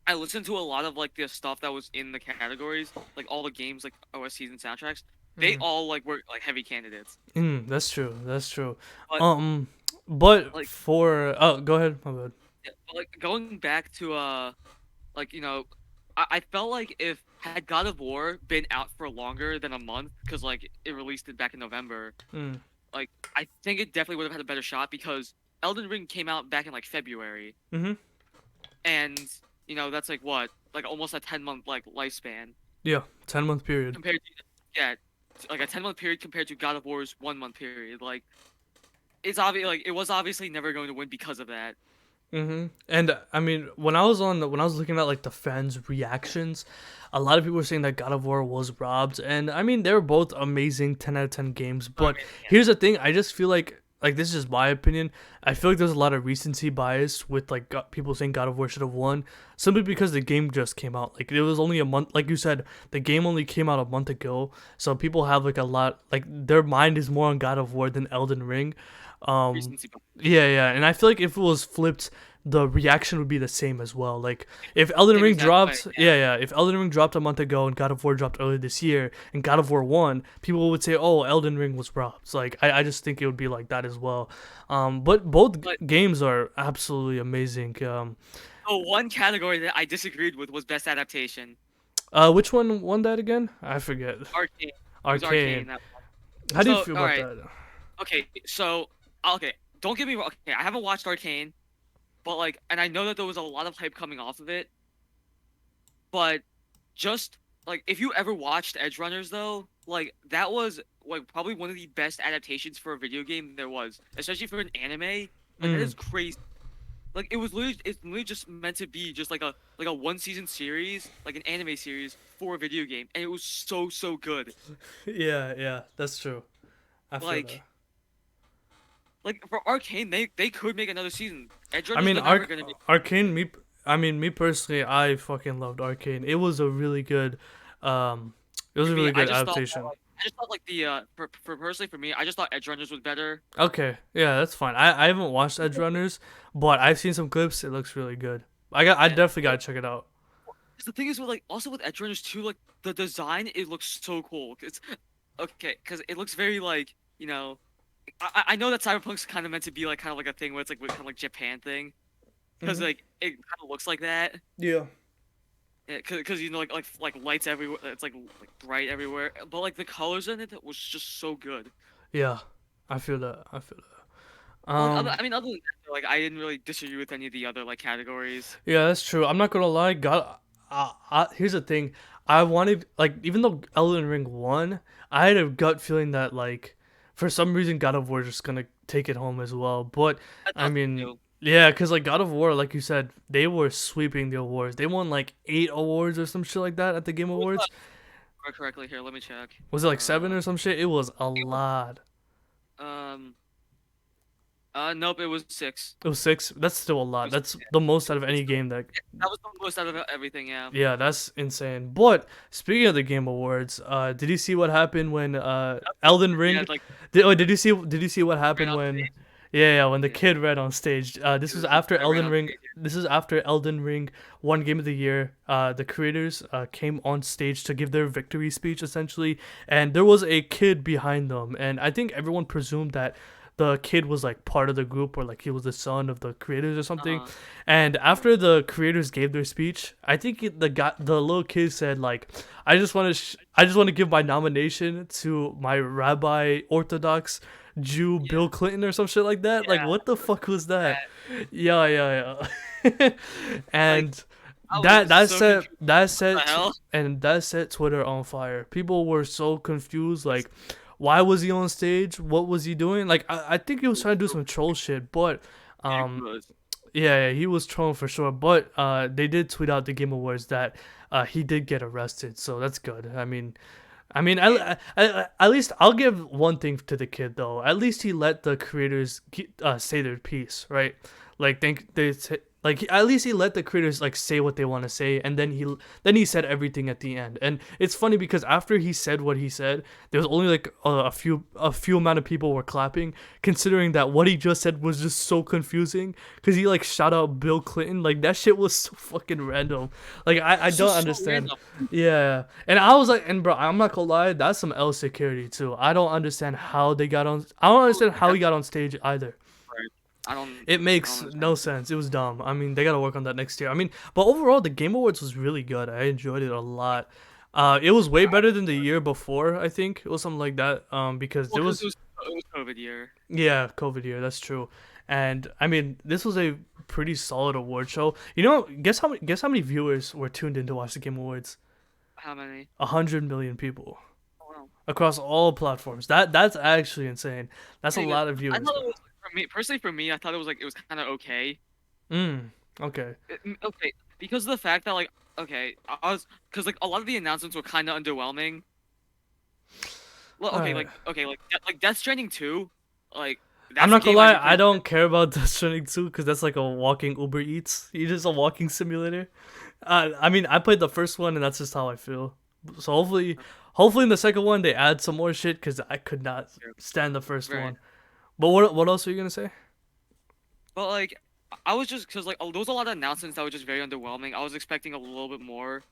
[SPEAKER 2] I listened to a lot of like the stuff that was in the categories, like all the games like OSTs and soundtracks. They
[SPEAKER 1] mm,
[SPEAKER 2] all like were like heavy candidates.
[SPEAKER 1] that's true. That's true.
[SPEAKER 2] But
[SPEAKER 1] Um, but
[SPEAKER 2] like
[SPEAKER 1] for go ahead, my bad.
[SPEAKER 2] yeah, but, like going back to like I felt like if had God of War been out for longer than a month because like it released it back in November,
[SPEAKER 1] Mm,
[SPEAKER 2] like I think it definitely would have had a better shot because Elden Ring came out back in like February,
[SPEAKER 1] mm-hmm.
[SPEAKER 2] and that's like what like almost a 10-month like lifespan
[SPEAKER 1] Yeah, 10-month period.
[SPEAKER 2] compared to yeah like a 10-month period compared to God of War's 1 month period. Like it's obvious like it was obviously never going to win because of that.
[SPEAKER 1] Mm-hmm. And I mean, when I was looking at like the fans' reactions, a lot of people were saying that God of War was robbed, and I mean they're both amazing 10 out of 10 games.
[SPEAKER 2] I
[SPEAKER 1] But
[SPEAKER 2] mean,
[SPEAKER 1] here's the thing: I just feel like this is just my opinion. I feel like there's a lot of recency bias with like people saying God of War should have won simply because the game just came out. Like it was only a month, like you said, the game only came out a month ago, so people have like a lot like their mind is more on God of War than Elden Ring. Um,
[SPEAKER 2] recency.
[SPEAKER 1] yeah, yeah, and I feel like if it was flipped the reaction would be the same as well. Like if Elden
[SPEAKER 2] Same
[SPEAKER 1] Ring
[SPEAKER 2] exact way.
[SPEAKER 1] dropped,
[SPEAKER 2] Yeah.
[SPEAKER 1] yeah, yeah, if Elden Ring dropped a month ago and God of War dropped earlier this year and God of War 1, people would say, "Oh, Elden Ring was robbed." So, like I just think it would be like that as well. But both
[SPEAKER 2] But
[SPEAKER 1] games are absolutely amazing.
[SPEAKER 2] the one category that I disagreed with was best adaptation.
[SPEAKER 1] Which one won that again? I forget.
[SPEAKER 2] Arcane. It was
[SPEAKER 1] Arcane.
[SPEAKER 2] Arcane that.
[SPEAKER 1] How do you
[SPEAKER 2] So
[SPEAKER 1] feel
[SPEAKER 2] all
[SPEAKER 1] about
[SPEAKER 2] right.
[SPEAKER 1] that?
[SPEAKER 2] Okay. So okay. Don't get me wrong. Okay, I haven't watched Arcane, but like, and I know that there was a lot of hype coming off of it. But just like if you ever watched Edge Runners though, like that was like probably one of the best adaptations for a video game there was, especially for an anime. Like that
[SPEAKER 1] Mm.
[SPEAKER 2] is crazy. Like it's literally just meant to be just like a one season series, like an anime series for a video game, and it was so good.
[SPEAKER 1] Yeah, yeah, that's true. I feel that.
[SPEAKER 2] Like for Arcane, they could make another season. Edge
[SPEAKER 1] I
[SPEAKER 2] Runners
[SPEAKER 1] mean,
[SPEAKER 2] they're never gonna make.
[SPEAKER 1] Arcane. I mean, me personally, I fucking loved Arcane. It was a really good, um, it was
[SPEAKER 2] For
[SPEAKER 1] a
[SPEAKER 2] me,
[SPEAKER 1] really good adaptation.
[SPEAKER 2] I just thought like the for personally for me, I just thought Edge Runners was better.
[SPEAKER 1] Okay, yeah, that's fine. I haven't watched Edge Runners, but I've seen some clips. It looks really good. I
[SPEAKER 2] Yeah.
[SPEAKER 1] definitely gotta check it out.
[SPEAKER 2] 'Cause the thing is with like also with Edge Runners too, like the design it looks so cool. It's okay, because it looks very like I know that Cyberpunk's kind of meant to be like kind of like a thing where it's like kind of like Japan thing because
[SPEAKER 1] Hmm.
[SPEAKER 2] like it kind of looks like that.
[SPEAKER 1] Yeah.
[SPEAKER 2] Yeah, because like lights everywhere. It's like bright everywhere, but like the colors in it was just so good.
[SPEAKER 1] Yeah, I feel that. I feel that.
[SPEAKER 2] But, like, I mean, other than that, like I didn't really disagree with any of the other like categories.
[SPEAKER 1] Yeah, that's true. I'm not gonna lie. God, here's the thing. I wanted like even though Elden Ring won, I had a gut feeling that like for some reason God of War is just gonna take it home as well. But
[SPEAKER 2] I
[SPEAKER 1] I
[SPEAKER 2] thought so
[SPEAKER 1] mean,
[SPEAKER 2] too.
[SPEAKER 1] yeah, cause like God of War, like you said, they were sweeping the awards. They won like 8 awards or some shit like that at the Game
[SPEAKER 2] What was
[SPEAKER 1] Awards.
[SPEAKER 2] that? Correctly here? Let me check.
[SPEAKER 1] Was it like seven
[SPEAKER 2] Uh,
[SPEAKER 1] or some shit? It was a
[SPEAKER 2] it was
[SPEAKER 1] lot.
[SPEAKER 2] um nope, it was 6.
[SPEAKER 1] It was six. That's still a
[SPEAKER 2] It
[SPEAKER 1] lot.
[SPEAKER 2] was
[SPEAKER 1] That's the most out of
[SPEAKER 2] it's
[SPEAKER 1] any game that.
[SPEAKER 2] that was the most out of everything. Yeah.
[SPEAKER 1] Yeah, that's insane. But speaking of the Game Awards, did you see what happened when Elden
[SPEAKER 2] Yeah,
[SPEAKER 1] Ring?
[SPEAKER 2] like
[SPEAKER 1] Did you see what
[SPEAKER 2] ran
[SPEAKER 1] happened
[SPEAKER 2] on
[SPEAKER 1] when?
[SPEAKER 2] stage.
[SPEAKER 1] Yeah, yeah, when the
[SPEAKER 2] Yeah,
[SPEAKER 1] kid read on stage. This
[SPEAKER 2] it
[SPEAKER 1] was
[SPEAKER 2] was the
[SPEAKER 1] after
[SPEAKER 2] guy ran
[SPEAKER 1] Elden
[SPEAKER 2] on
[SPEAKER 1] Ring.
[SPEAKER 2] stage.
[SPEAKER 1] This is after Elden Ring won Game of the Year. The creators came on stage to give their victory speech essentially, and there was a kid behind them, and I think everyone presumed that the kid was like part of the group or like he was the son of the creators or something.
[SPEAKER 2] Uh,
[SPEAKER 1] And
[SPEAKER 2] yeah.
[SPEAKER 1] after the creators gave their speech, I think the little kid said like, I just want to give my nomination to my rabbi Orthodox Jew
[SPEAKER 2] Yeah.
[SPEAKER 1] Bill Clinton or some shit like that. Like,
[SPEAKER 2] Yeah.
[SPEAKER 1] what the fuck was that?
[SPEAKER 2] That,
[SPEAKER 1] Yeah, yeah, yeah.
[SPEAKER 2] like
[SPEAKER 1] And
[SPEAKER 2] I was so confused. What the hell?
[SPEAKER 1] that set Twitter on fire. People were so confused. Like, why was he on stage? What was he doing? Like, I think he was trying to do some troll shit, but
[SPEAKER 2] Yeah, he
[SPEAKER 1] um
[SPEAKER 2] was.
[SPEAKER 1] yeah, yeah, he was trolling for sure. But they did tweet out the Game Awards that he did get arrested, so that's good.
[SPEAKER 2] Yeah.
[SPEAKER 1] At least I'll give one thing to the kid though. At least he let the creators say their piece, right? Like think they say, like at least he let the creators like say what they want to say, and then he said everything at the end. And it's funny because after he said what he said, there was only like a few amount of people were clapping, considering that what he just said was just so confusing. Cause he like shout out Bill Clinton, like that shit was so fucking random. Like I
[SPEAKER 2] So
[SPEAKER 1] don't
[SPEAKER 2] so
[SPEAKER 1] understand.
[SPEAKER 2] random.
[SPEAKER 1] Yeah, and I was like, and bro, I'm not gonna lie, that's some L security too. I don't understand how they got on. I don't
[SPEAKER 2] Oh,
[SPEAKER 1] understand how
[SPEAKER 2] that's
[SPEAKER 1] he got on stage either.
[SPEAKER 2] right.
[SPEAKER 1] It
[SPEAKER 2] I don't
[SPEAKER 1] makes
[SPEAKER 2] understand.
[SPEAKER 1] no sense. It was dumb. I mean, they gotta work on that next year. I mean, but overall, the Game Awards was really good. I enjoyed it a lot. It was way better than the year before. I think it was something like that. Because
[SPEAKER 2] Well,
[SPEAKER 1] there
[SPEAKER 2] because
[SPEAKER 1] was
[SPEAKER 2] it was COVID year.
[SPEAKER 1] yeah, COVID year. That's true. And I mean, this was a pretty solid award show. You know, guess how many viewers were tuned in to watch the Game Awards?
[SPEAKER 2] How many?
[SPEAKER 1] 100 million people
[SPEAKER 2] Oh, wow.
[SPEAKER 1] across all platforms. That's actually insane. That's a
[SPEAKER 2] Pretty good.
[SPEAKER 1] lot of
[SPEAKER 2] I
[SPEAKER 1] viewers.
[SPEAKER 2] thought it was for me personally. For me, I thought it was like it was kind of okay.
[SPEAKER 1] Okay.
[SPEAKER 2] Okay, because of the fact that like okay, I was because like a lot of the announcements were kind of underwhelming. Well,
[SPEAKER 1] Alright.
[SPEAKER 2] like Death Stranding 2, like
[SPEAKER 1] I'm
[SPEAKER 2] that's a
[SPEAKER 1] not gonna
[SPEAKER 2] game I'd
[SPEAKER 1] lie,
[SPEAKER 2] be
[SPEAKER 1] I
[SPEAKER 2] pretty.
[SPEAKER 1] don't care about Death Stranding 2 because that's like a walking Uber Eats. You're just a walking simulator. I mean, I played the first one and that's just how I feel. So hopefully in the second one they add some more shit because I could not stand the first
[SPEAKER 2] Right.
[SPEAKER 1] one. But what else are you gonna say?
[SPEAKER 2] But like I was just because like there was a lot of announcements that were just very underwhelming. I was expecting a little bit more,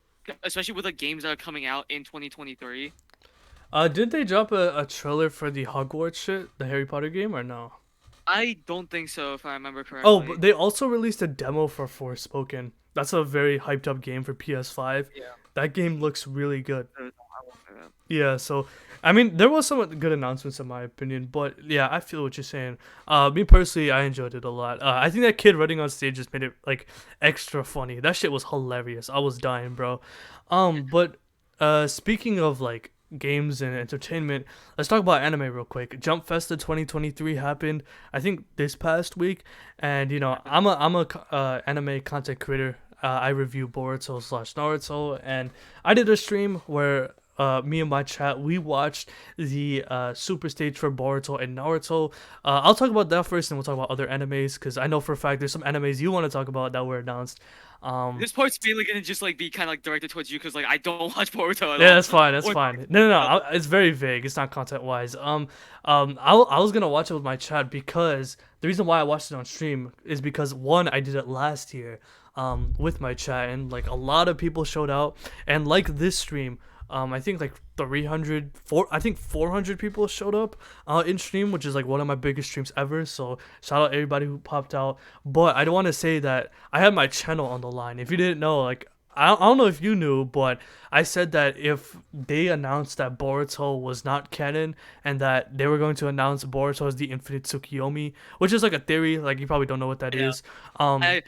[SPEAKER 2] especially with the games that are coming out in 2023.
[SPEAKER 1] Didn't they drop a trailer for the Hogwarts shit, the Harry Potter game, or no?
[SPEAKER 2] I don't think so, if I remember
[SPEAKER 1] Oh, but
[SPEAKER 2] correctly.
[SPEAKER 1] they also released a demo for Forspoken. That's a very hyped up game for PS5.
[SPEAKER 2] Yeah,
[SPEAKER 1] That game looks really good.
[SPEAKER 2] I will say that.
[SPEAKER 1] Yeah, so I mean, there was some good announcements in my opinion, but yeah, I feel what you're saying. Me personally, I enjoyed it a lot. I think that kid running on stage just made it like extra funny. That shit was hilarious. I was dying, bro. But speaking of like games and entertainment, let's talk about anime real quick. Jump Festa 2023 happened, I think this past week, and you know, I'm a anime content creator. I review Boruto slash Naruto, and I did a stream where me and my chat, we watched the super stage for Boruto and Naruto. I'll talk about that first, and we'll talk about other animes because I know for a fact there's some animes you want to talk about that were announced. Um,
[SPEAKER 2] This part's mainly gonna just like be kind of like directed towards you because like I don't watch Boruto at
[SPEAKER 1] yeah,
[SPEAKER 2] all.
[SPEAKER 1] that's fine. That's
[SPEAKER 2] Or
[SPEAKER 1] fine. No, no, no.
[SPEAKER 2] Naruto.
[SPEAKER 1] It's very vague. It's not content wise. I was gonna watch it with my chat because the reason why I watched it on stream is because one, I did it last year, with my chat, and like a lot of people showed out, and like this stream, I think like I think 400 people showed up, in stream, which is like one of my biggest streams ever. So shout out everybody who popped out. But I don't want to say that I had my channel on the line. If you didn't know, like I don't know if you knew, but I said that if they announced that Boruto was not canon and that they were going to announce Boruto as the Infinite Tsukiyomi, which is like a theory, like you probably don't know what that
[SPEAKER 2] Yeah,
[SPEAKER 1] is. Um,
[SPEAKER 2] I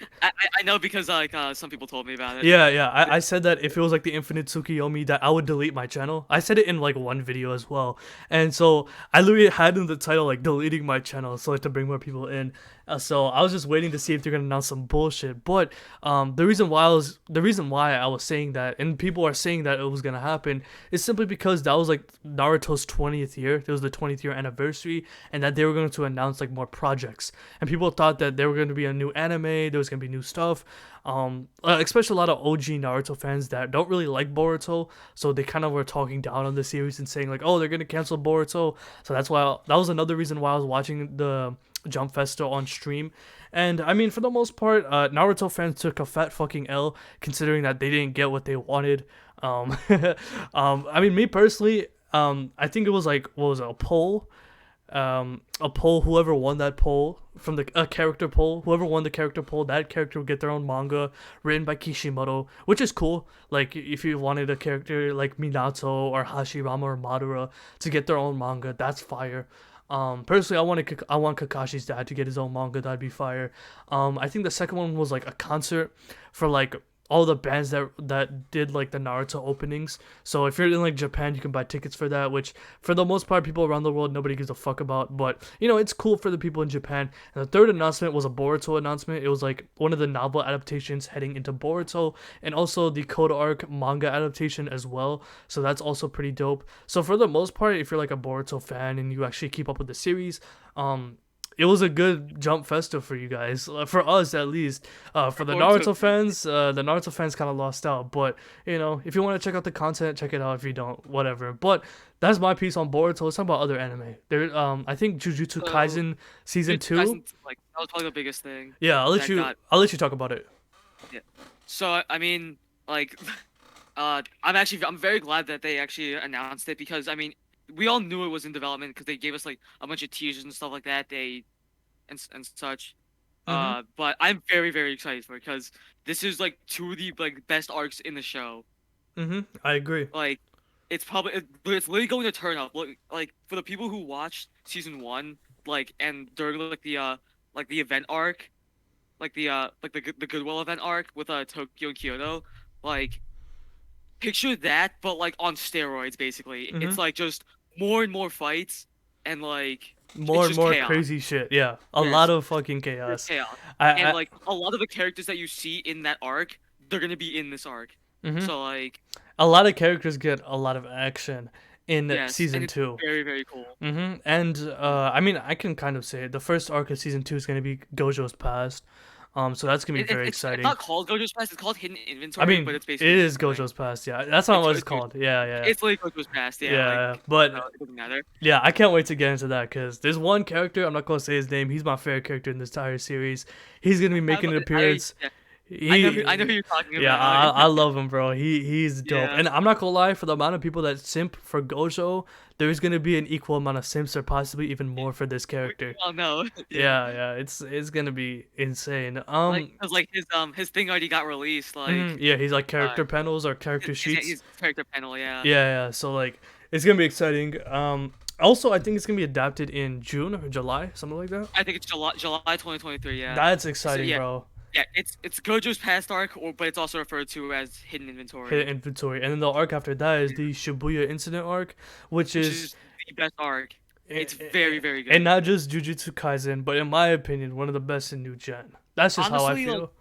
[SPEAKER 2] know because like some people told me about it.
[SPEAKER 1] yeah, yeah. I said that if it was like the Infinite Tsukiyomi, that I would delete my channel. I said it in like one video as well, and so I literally had in the title like deleting my channel, so like to bring more people in. So I was just waiting to see if they're gonna announce some bullshit. But the reason why I was saying that, and people are saying that it was gonna happen, is simply because that was like Naruto's 20th year. It was the 20th year anniversary, and that they were going to announce like more projects. And people thought that there were going to be a new anime, there was gonna be new stuff. Especially a lot of OG Naruto fans that don't really like Boruto, so they kind of were talking down on the series and saying like, "Oh, they're gonna cancel Boruto." So that was another reason why I was watching the Jump Festa on stream. And I mean, for the most part, Naruto fans took a fat fucking L, considering that they didn't get what they wanted. Um, I mean, me personally, I think it was like what was it, a poll. Whoever won that poll from the a character poll, whoever won the character poll, that character would get their own manga written by Kishimoto, which is cool. Like if you wanted a character like Minato or Hashirama or Madara to get their own manga, that's fire. Personally, I want Kakashi's dad to get his own manga. That'd be fire. I think the second one was like a concert for like all the bands that did like the Naruto openings. So if you're in like Japan, you can buy tickets for that, which for the most part, people around the world nobody gives a fuck about. But you know, it's cool for the people in Japan. And the third announcement was a Boruto announcement. It was like one of the novel adaptations heading into Boruto, and also the Code Arc manga adaptation as well. So that's also pretty dope. So for the most part, if you're like a Boruto fan and you actually keep up with the series, um, it was a good jump festa for you guys, for us at least. For the
[SPEAKER 2] Boruto
[SPEAKER 1] Naruto
[SPEAKER 2] fans.
[SPEAKER 1] fans, kind of lost out. But you know, if you want to check out the content, check it out. If you don't, whatever. But that's my piece on Boruto. Let's talk about other anime. I think Jujutsu
[SPEAKER 2] So
[SPEAKER 1] Kaisen season
[SPEAKER 2] Jujutsu Kaisen,
[SPEAKER 1] two.
[SPEAKER 2] like that was probably the biggest thing
[SPEAKER 1] Yeah,
[SPEAKER 2] that got.
[SPEAKER 1] I'll let you talk about it.
[SPEAKER 2] Yeah. So I mean, like, I'm very glad that they actually announced it because I mean, we all knew it was in development because they gave us like a bunch of teasers and stuff like that. And such.
[SPEAKER 1] Mhm.
[SPEAKER 2] But I'm very very excited for it because this is like two of the like best arcs in the show.
[SPEAKER 1] Mhm. I agree.
[SPEAKER 2] Like, it's literally going to turn up. Like for the people who watched season one, like and during like the event arc, the Goodwill event arc with Tokyo and Kyoto, like picture that but like on steroids basically. It's
[SPEAKER 1] Mhm.
[SPEAKER 2] like just more and more fights and like it's
[SPEAKER 1] More and
[SPEAKER 2] just
[SPEAKER 1] more
[SPEAKER 2] chaos.
[SPEAKER 1] crazy shit. Yeah, a lot
[SPEAKER 2] Yes,
[SPEAKER 1] of fucking
[SPEAKER 2] pure
[SPEAKER 1] chaos.
[SPEAKER 2] chaos. And
[SPEAKER 1] I
[SPEAKER 2] like a lot of the characters that you see in that arc, they're gonna be in this arc.
[SPEAKER 1] Mhm.
[SPEAKER 2] So like
[SPEAKER 1] A lot of characters get a lot of action in
[SPEAKER 2] yes, and
[SPEAKER 1] season
[SPEAKER 2] it's
[SPEAKER 1] two.
[SPEAKER 2] very very cool.
[SPEAKER 1] And I mean, I can kind of say it. The first arc of season two is gonna be Gojo's past. So that's gonna be very
[SPEAKER 2] It's
[SPEAKER 1] exciting.
[SPEAKER 2] not called Gojo's Past. It's called Hidden
[SPEAKER 1] I
[SPEAKER 2] Inventory, but
[SPEAKER 1] mean,
[SPEAKER 2] it's
[SPEAKER 1] it
[SPEAKER 2] basically the
[SPEAKER 1] is
[SPEAKER 2] same thing.
[SPEAKER 1] Gojo's past. Yeah, that's not what it's
[SPEAKER 2] It's Gojo's.
[SPEAKER 1] called. Yeah, yeah,
[SPEAKER 2] It's like Gojo's Past. Yeah,
[SPEAKER 1] yeah.
[SPEAKER 2] so
[SPEAKER 1] But
[SPEAKER 2] it doesn't matter.
[SPEAKER 1] yeah, I can't wait to get into that because there's one character. I'm not gonna say his name. He's my favorite character in this entire series. He's gonna be making an appearance.
[SPEAKER 2] Yeah, I know
[SPEAKER 1] He,
[SPEAKER 2] who you're talking
[SPEAKER 1] yeah,
[SPEAKER 2] about.
[SPEAKER 1] I love him, bro. He's dope.
[SPEAKER 2] Yeah.
[SPEAKER 1] And I'm not gonna lie, for the amount of people that simp for Gojo, there's gonna be an equal amount of simps or possibly even more for this
[SPEAKER 2] We
[SPEAKER 1] character.
[SPEAKER 2] all know. Yeah.
[SPEAKER 1] Yeah, yeah, it's gonna be insane.
[SPEAKER 2] Like, cause like his thing already got released. Like,
[SPEAKER 1] Yeah, he's like
[SPEAKER 2] uh,
[SPEAKER 1] character panels or character sheets.
[SPEAKER 2] his character panel. Yeah.
[SPEAKER 1] Yeah, yeah. So like, it's gonna be exciting. Also, I think it's gonna be adapted in June or July, something like that.
[SPEAKER 2] I think it's July 2023. Yeah.
[SPEAKER 1] That's
[SPEAKER 2] So
[SPEAKER 1] exciting,
[SPEAKER 2] yeah,
[SPEAKER 1] bro.
[SPEAKER 2] yeah. It's Gojo's past arc, or but it's also referred to as Hidden
[SPEAKER 1] Hit
[SPEAKER 2] Inventory,
[SPEAKER 1] inventory, and then the arc after that is the Shibuya incident arc, which
[SPEAKER 2] which
[SPEAKER 1] is
[SPEAKER 2] is the best arc.
[SPEAKER 1] eh,
[SPEAKER 2] It's
[SPEAKER 1] eh,
[SPEAKER 2] very very
[SPEAKER 1] and
[SPEAKER 2] good.
[SPEAKER 1] not just Jujutsu Kaisen, but in my opinion, one of the best in new gen. That's just how I
[SPEAKER 2] Honestly, like,
[SPEAKER 1] feel.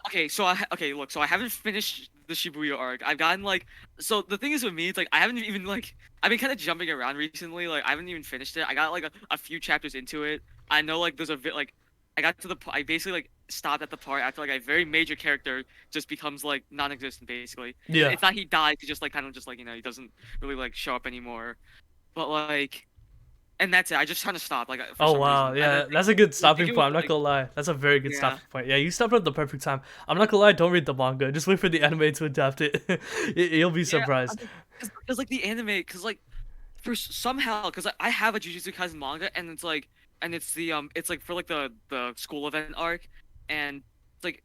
[SPEAKER 2] okay, so okay, look, so I haven't finished the Shibuya arc. I've gotten like, so the thing is with me, it's like I haven't even like, I've been kind of jumping around recently. Like I haven't even finished it. I got like a few chapters into it. I know like there's a bit like, I got to I basically like stopped at the part after like a very major character just becomes like non-existent basically.
[SPEAKER 1] Yeah.
[SPEAKER 2] It's not he dies, he just like kind of just like he doesn't really like show up anymore. But like, and that's it. I just kind of stopped like for
[SPEAKER 1] Oh
[SPEAKER 2] some
[SPEAKER 1] wow,
[SPEAKER 2] reason. I
[SPEAKER 1] yeah,
[SPEAKER 2] didn't think
[SPEAKER 1] that's a good
[SPEAKER 2] I didn't think
[SPEAKER 1] stopping
[SPEAKER 2] it
[SPEAKER 1] point.
[SPEAKER 2] was
[SPEAKER 1] I'm not
[SPEAKER 2] like
[SPEAKER 1] gonna lie, that's a very good
[SPEAKER 2] yeah.
[SPEAKER 1] stopping point. Yeah, you stopped at the perfect time. I'm not gonna lie, don't read the manga. Just wait for the anime to adapt it. You'll be
[SPEAKER 2] Yeah, I
[SPEAKER 1] surprised.
[SPEAKER 2] mean, cause like the anime, cause like somehow, cause I have a Jujutsu Kaisen manga, and it's like, and it's like for like the school event arc, and it's like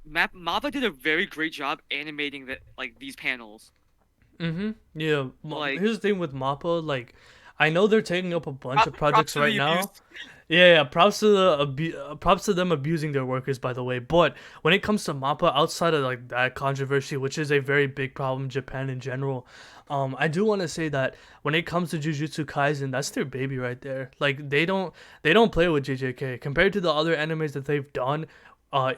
[SPEAKER 2] Mappa did a very great job animating like these panels.
[SPEAKER 1] Yeah.
[SPEAKER 2] Like,
[SPEAKER 1] Here's the thing with Mappa. Like, I know they're taking up a bunch of
[SPEAKER 2] props
[SPEAKER 1] projects
[SPEAKER 2] to
[SPEAKER 1] right
[SPEAKER 2] the abuse.
[SPEAKER 1] now. Yeah, yeah. Props to them abusing their workers, by the way. But when it comes to Mappa, outside of like that controversy, which is a very big problem in Japan in general, I do want to say that when it comes to Jujutsu Kaisen, that's their baby right there. Like they don't play with JJK compared to the other animes that they've done.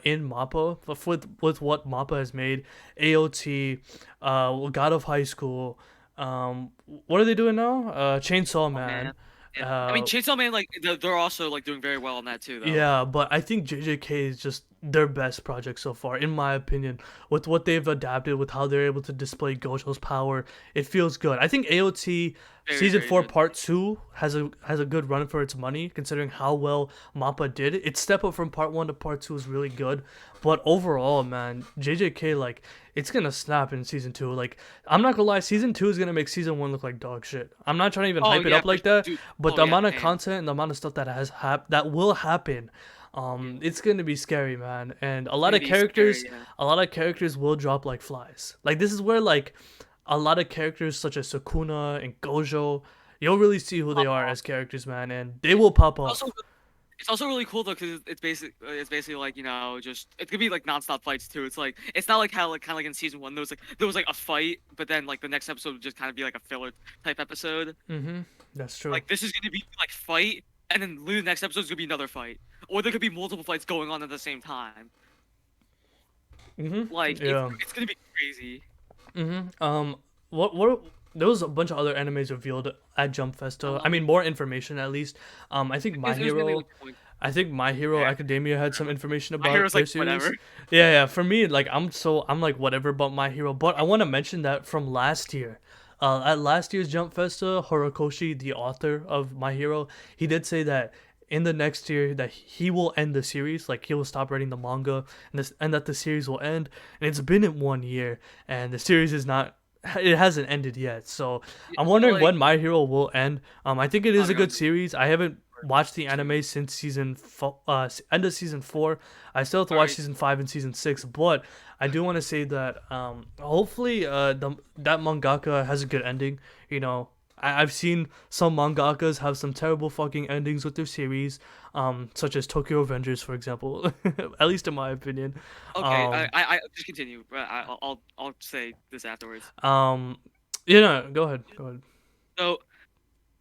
[SPEAKER 1] In Mappa, but with what Mappa has made, AOT, God of High School, what are they doing now? Chainsaw
[SPEAKER 2] Oh man,
[SPEAKER 1] Man,
[SPEAKER 2] yeah. I mean
[SPEAKER 1] uh,
[SPEAKER 2] Chainsaw Man, like they're also like doing very well on that too, though.
[SPEAKER 1] yeah, but I think JJK is just their best project so far, in my opinion. With what they've adapted, with how they're able to display Gojo's power, it feels good. I think AOT
[SPEAKER 2] Very
[SPEAKER 1] season
[SPEAKER 2] very
[SPEAKER 1] four
[SPEAKER 2] good.
[SPEAKER 1] part two has a good run for its money, considering how well Mappa did. Its step up from part one to part two is really good, but overall, man, JJK like it's gonna snap in season two. Like I'm not gonna lie, season two is gonna make season one look like dog shit. I'm not trying to even
[SPEAKER 2] Oh
[SPEAKER 1] hype it
[SPEAKER 2] yeah,
[SPEAKER 1] up
[SPEAKER 2] for
[SPEAKER 1] like
[SPEAKER 2] sure,
[SPEAKER 1] that,
[SPEAKER 2] dude.
[SPEAKER 1] but
[SPEAKER 2] Oh
[SPEAKER 1] the
[SPEAKER 2] yeah,
[SPEAKER 1] amount of
[SPEAKER 2] same.
[SPEAKER 1] content and the amount of stuff that will happen,
[SPEAKER 2] Yeah.
[SPEAKER 1] it's gonna be scary, man. And
[SPEAKER 2] It's gonna be scary. Yeah.
[SPEAKER 1] a lot of characters will drop like flies. Like this is where like a lot of characters such as Sukuna and Gojo, you'll really see who they
[SPEAKER 2] Pop
[SPEAKER 1] are
[SPEAKER 2] off.
[SPEAKER 1] as characters, man, and they will pop
[SPEAKER 2] Also,
[SPEAKER 1] off.
[SPEAKER 2] it's also really cool though because it's basically like just it could be like nonstop fights too. It's like it's not like how like kind of like in season one there was like a fight, but then like the next episode would just kind of be like a filler type episode.
[SPEAKER 1] That's true.
[SPEAKER 2] Like this is gonna be like fight, and then the next episode is gonna be another fight, or there could be multiple fights going on at the same time. Like
[SPEAKER 1] Yeah.
[SPEAKER 2] it's gonna be crazy.
[SPEAKER 1] What there was a bunch of other animes revealed at Jump Festa. I mean, more information at least. I think My
[SPEAKER 2] It was mainly
[SPEAKER 1] Hero.
[SPEAKER 2] like point.
[SPEAKER 1] I think My Hero
[SPEAKER 2] Yeah,
[SPEAKER 1] Academia had some information
[SPEAKER 2] my
[SPEAKER 1] about
[SPEAKER 2] hero's
[SPEAKER 1] their
[SPEAKER 2] like
[SPEAKER 1] series.
[SPEAKER 2] whatever.
[SPEAKER 1] Yeah, yeah. For me, like I'm like whatever about My Hero, but I want to mention that from last year. At last year's Jump Festa, Horikoshi, the author of My Hero, he did say that in the next year that he will end the series, like he will stop writing the manga, and that the series will end. And it's been in 1 year, and the series is not. It hasn't ended yet, so
[SPEAKER 2] Yeah,
[SPEAKER 1] I'm wondering
[SPEAKER 2] like
[SPEAKER 1] when My Hero will end. I think it
[SPEAKER 2] oh
[SPEAKER 1] is
[SPEAKER 2] my
[SPEAKER 1] a
[SPEAKER 2] god,
[SPEAKER 1] good series. I haven't watched the
[SPEAKER 2] too.
[SPEAKER 1] anime since end of season 4. I still have to watch
[SPEAKER 2] Sorry.
[SPEAKER 1] season 5 and season 6, but I do want to say that hopefully that mangaka has a good ending. You know, I've seen some mangakas have some terrible fucking endings with their series, such as Tokyo Avengers, for example. At least in my opinion.
[SPEAKER 2] Okay,
[SPEAKER 1] Um,
[SPEAKER 2] I just continue. But I'll say this afterwards.
[SPEAKER 1] um, you know, go ahead, go ahead.
[SPEAKER 2] So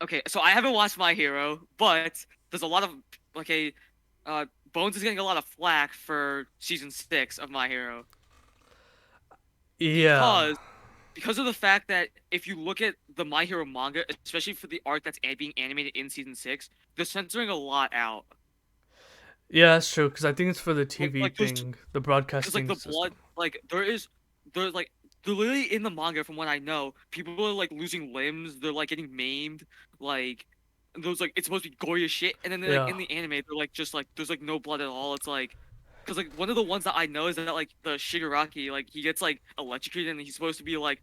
[SPEAKER 2] okay, so I haven't watched My Hero, but there's a lot of okay, uh, Bones is getting a lot of flack for season 6 of My Hero
[SPEAKER 1] Yeah.
[SPEAKER 2] because of the fact that if you look at the My Hero manga, especially for the arc that's being animated in season 6, they're censoring a lot out.
[SPEAKER 1] Yeah, that's true. Because I think it's for the
[SPEAKER 2] Like
[SPEAKER 1] TV
[SPEAKER 2] like those
[SPEAKER 1] thing, the
[SPEAKER 2] because like
[SPEAKER 1] broadcasting
[SPEAKER 2] the blood
[SPEAKER 1] system.
[SPEAKER 2] like there's like they're literally in the manga from what I know. People are like losing limbs. They're like getting maimed. Like those like it's supposed to be gory as shit. And then they're, like
[SPEAKER 1] Yeah.
[SPEAKER 2] in the anime, they're like just like there's like no blood at all. It's like because like one of the ones that I know is that like the Shigaraki like he gets like electrocuted and he's supposed to be like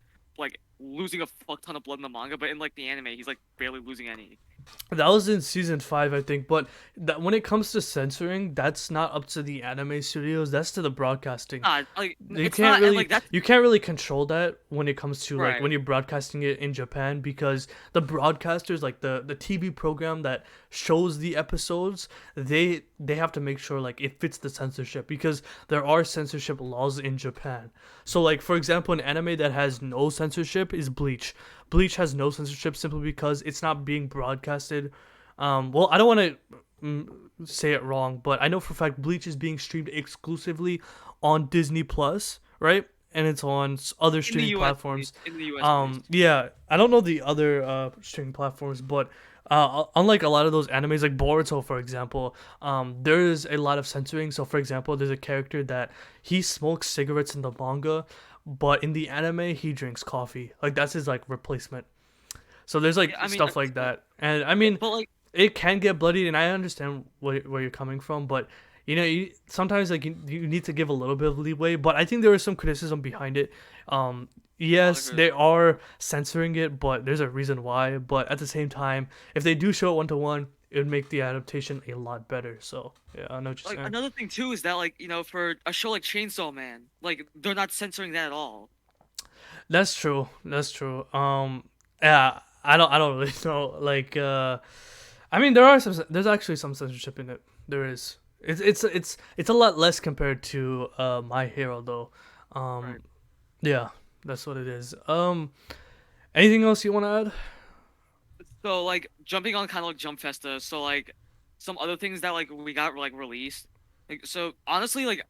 [SPEAKER 2] losing a fuck ton of blood in the manga, but in like the anime he's like barely losing any.
[SPEAKER 1] That was in season 5, I think. But that when it comes to censoring, that's not up to the anime studios. That's to the broadcasting.
[SPEAKER 2] Like
[SPEAKER 1] You
[SPEAKER 2] it's
[SPEAKER 1] can't
[SPEAKER 2] not and
[SPEAKER 1] really
[SPEAKER 2] like that's
[SPEAKER 1] you can't really control that when it comes to like
[SPEAKER 2] right.
[SPEAKER 1] when you're broadcasting it in Japan, because the broadcasters, like the TV program that shows the episodes, they have to make sure like it fits the censorship, because there are censorship laws in Japan. So like for example, an anime that has no censorship is Bleach. Bleach has no censorship simply because it's not being broadcasted. Well, I don't want to say it wrong, but I know for a fact Bleach is being streamed exclusively on Disney Plus, right? And it's on other
[SPEAKER 2] In the
[SPEAKER 1] streaming
[SPEAKER 2] US at least.
[SPEAKER 1] platforms.
[SPEAKER 2] In the US at least.
[SPEAKER 1] Yeah, I don't know the other streaming platforms, but unlike a lot of those animes, like Boruto, for example, there is a lot of censoring. So, for example, there's a character that he smokes cigarettes in the manga, but in the anime, he drinks coffee. Like that's his like replacement. So there's like
[SPEAKER 2] Yeah, I mean
[SPEAKER 1] stuff like that, and I mean,
[SPEAKER 2] but like
[SPEAKER 1] it can get bloodied, and I understand where you're coming from, but sometimes like you need to give a little bit of leeway. But I think there is some criticism behind it.
[SPEAKER 2] a lot of
[SPEAKER 1] Yes, they
[SPEAKER 2] criticism.
[SPEAKER 1] are censoring it, but there's a reason why. But at the same time, if they do show it 1-to-1, it would make the adaptation a lot better. So yeah, I know what you're
[SPEAKER 2] Like
[SPEAKER 1] saying.
[SPEAKER 2] another thing too is that like for a show like Chainsaw Man, like they're not censoring that at all.
[SPEAKER 1] That's true. That's true. Yeah, I don't really know. Like, I mean, there's actually some censorship in it. There is. It's a lot less compared to My Hero though.
[SPEAKER 2] Right.
[SPEAKER 1] Um, yeah, that's what it is. Anything else you want to add?
[SPEAKER 2] So like jumping on kind of like Jump Festa. So like some other things that like we got like released. Like so honestly like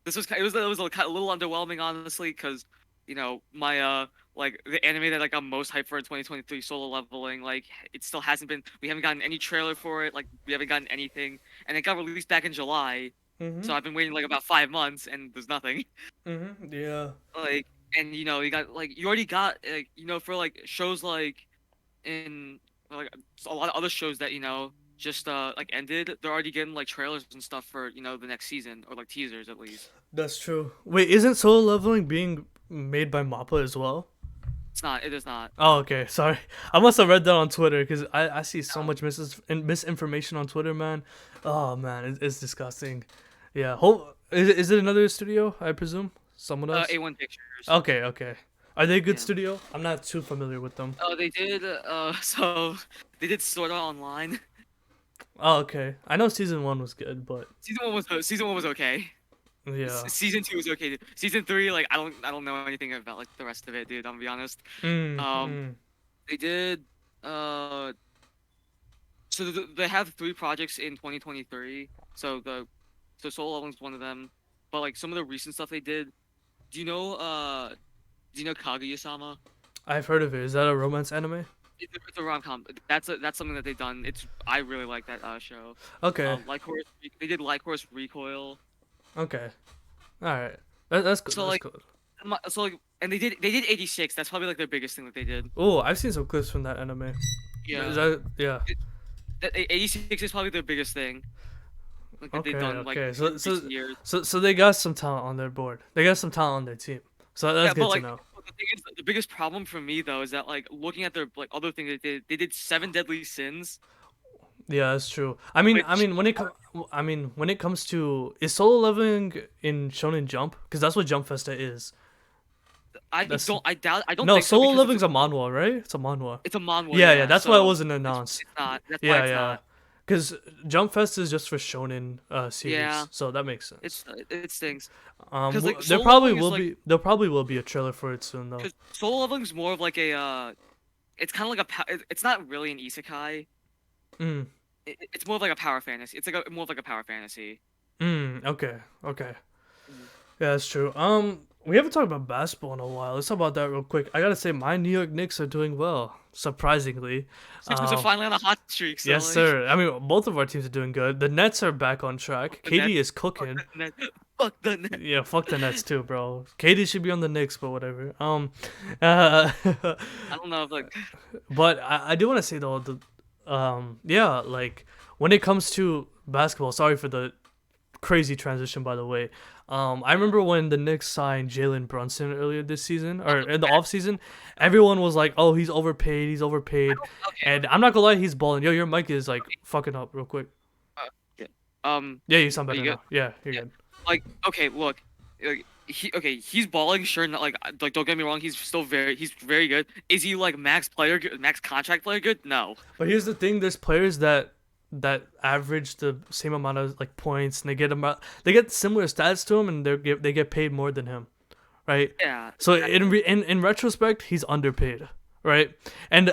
[SPEAKER 2] this was it was a little underwhelming honestly because my like the anime that like I'm most hyped for in 2023 Solo Leveling like it still hasn't been we haven't gotten any trailer for it like we haven't gotten anything and it got released back in July. So
[SPEAKER 1] Mhm.
[SPEAKER 2] I've been waiting like about 5 months and there's nothing.
[SPEAKER 1] Mhm. Yeah.
[SPEAKER 2] Like and you got like you already got like for like shows like in like a lot of other shows that just like ended, they're already getting like trailers and stuff for the next season or like teasers at least.
[SPEAKER 1] That's true. Wait, isn't Solo Leveling being made by Mappa as well?
[SPEAKER 2] It's not, it is not.
[SPEAKER 1] Oh, okay. Sorry, I must have read that on Twitter because I see so
[SPEAKER 2] No.
[SPEAKER 1] much misinformation on Twitter, man. Oh man, it's disgusting. Yeah. Is it another studio? I presume someone else.
[SPEAKER 2] A1 Pictures.
[SPEAKER 1] Okay. Okay. Are they a good
[SPEAKER 2] Yeah.
[SPEAKER 1] studio? I'm not too familiar with them.
[SPEAKER 2] Oh, they did so they did Sword Art Online.
[SPEAKER 1] Oh, okay. I know season 1 was good, but
[SPEAKER 2] Season 1 was okay.
[SPEAKER 1] yeah.
[SPEAKER 2] Season 2 was okay. Season 3 like I don't know anything about like the rest of it, dude, I'm gonna be honest. Um
[SPEAKER 1] Mm.
[SPEAKER 2] they did uh so they have 3 projects in 2023. So Soul Leveling's one of them. But like some of the recent stuff they did, do you know Kaguya-sama?
[SPEAKER 1] I've heard of it. Is that a romance anime?
[SPEAKER 2] It's a rom-com. That's something that they've done. I really like that show.
[SPEAKER 1] Okay.
[SPEAKER 2] They did Light Horse Recoil.
[SPEAKER 1] Okay. All right. That's good.
[SPEAKER 2] So
[SPEAKER 1] That's
[SPEAKER 2] like
[SPEAKER 1] good.
[SPEAKER 2] and they did 86. That's probably like their biggest thing that they did.
[SPEAKER 1] Oh, I've seen some clips from that anime. Is
[SPEAKER 2] Yeah.
[SPEAKER 1] that yeah?
[SPEAKER 2] It, that 86 is probably their biggest thing like that they've
[SPEAKER 1] Okay,
[SPEAKER 2] done like
[SPEAKER 1] okay.
[SPEAKER 2] in recent years.
[SPEAKER 1] So they got some talent on their board. They got some talent on their team. So that's
[SPEAKER 2] Yeah, but
[SPEAKER 1] good to
[SPEAKER 2] like
[SPEAKER 1] know.
[SPEAKER 2] but the thing is, the biggest problem for me though is that like looking at their like other things they did Seven Deadly Sins,
[SPEAKER 1] Yeah, that's true. I mean,
[SPEAKER 2] which
[SPEAKER 1] when it comes to is Solo Leveling in Shonen Jump, because that's what Jump Festa is. That's
[SPEAKER 2] I don't
[SPEAKER 1] no
[SPEAKER 2] think so
[SPEAKER 1] Solo
[SPEAKER 2] because
[SPEAKER 1] Leveling's a manhwa, right? It's a manhwa.
[SPEAKER 2] it's a manhwa,
[SPEAKER 1] Yeah, yeah.
[SPEAKER 2] yeah.
[SPEAKER 1] That's why it
[SPEAKER 2] So
[SPEAKER 1] wasn't
[SPEAKER 2] it's
[SPEAKER 1] announced.
[SPEAKER 2] it's not. That's why
[SPEAKER 1] Yeah,
[SPEAKER 2] it's
[SPEAKER 1] yeah.
[SPEAKER 2] not.
[SPEAKER 1] Because Jump Fest is just for Shonen
[SPEAKER 2] Yeah,
[SPEAKER 1] series, so that makes sense.
[SPEAKER 2] it stinks because like
[SPEAKER 1] There
[SPEAKER 2] solo
[SPEAKER 1] probably
[SPEAKER 2] leveling is
[SPEAKER 1] will
[SPEAKER 2] like
[SPEAKER 1] be a trailer for it soon though.
[SPEAKER 2] because solo leveling is more of like a it's kind of like it's not really an isekai.
[SPEAKER 1] Mm.
[SPEAKER 2] It's more of like a power fantasy. It's like more of like a power fantasy.
[SPEAKER 1] Okay. Okay.
[SPEAKER 2] Mhm.
[SPEAKER 1] Yeah, that's true. We haven't talked about basketball in a while. Let's talk about that real quick. I gotta say, my New York Knicks are doing well. surprisingly.
[SPEAKER 2] Sixers are
[SPEAKER 1] Um,
[SPEAKER 2] finally on a hot streak, so
[SPEAKER 1] yes,
[SPEAKER 2] like,
[SPEAKER 1] sir. I mean, both of our teams are doing good. The Nets are back on track.
[SPEAKER 2] fuck the
[SPEAKER 1] KD
[SPEAKER 2] Nets,
[SPEAKER 1] is
[SPEAKER 2] fuck
[SPEAKER 1] cooking.
[SPEAKER 2] the Nets, fuck the Nets.
[SPEAKER 1] Yeah, fuck the Nets too, bro. KD should be on the Knicks, but whatever. Uh,
[SPEAKER 2] I don't know if like,
[SPEAKER 1] but I do want to say though, yeah, like when it comes to basketball. Sorry for the crazy transition, by the way. I
[SPEAKER 2] yeah.
[SPEAKER 1] remember when the Knicks signed Jalen Brunson earlier this season or in the
[SPEAKER 2] Okay,
[SPEAKER 1] off season, everyone was like, "Oh, he's overpaid,"
[SPEAKER 2] okay,
[SPEAKER 1] and I'm not gonna lie, he's balling. Yo, your mic is like fucking up real quick.
[SPEAKER 2] yeah.
[SPEAKER 1] Yeah, you sound
[SPEAKER 2] Are you
[SPEAKER 1] better
[SPEAKER 2] good?
[SPEAKER 1] now. Yeah, you're
[SPEAKER 2] Yeah.
[SPEAKER 1] good.
[SPEAKER 2] Like, okay, look, he's balling, sure. Not like, don't get me wrong, he's very good. Is he like max contract player good? No.
[SPEAKER 1] But here's the thing: there's players that average the same amount of like points, and they get similar stats to him, and they get paid more than him, right?
[SPEAKER 2] Yeah,
[SPEAKER 1] So
[SPEAKER 2] exactly.
[SPEAKER 1] in retrospect, he's underpaid, right? And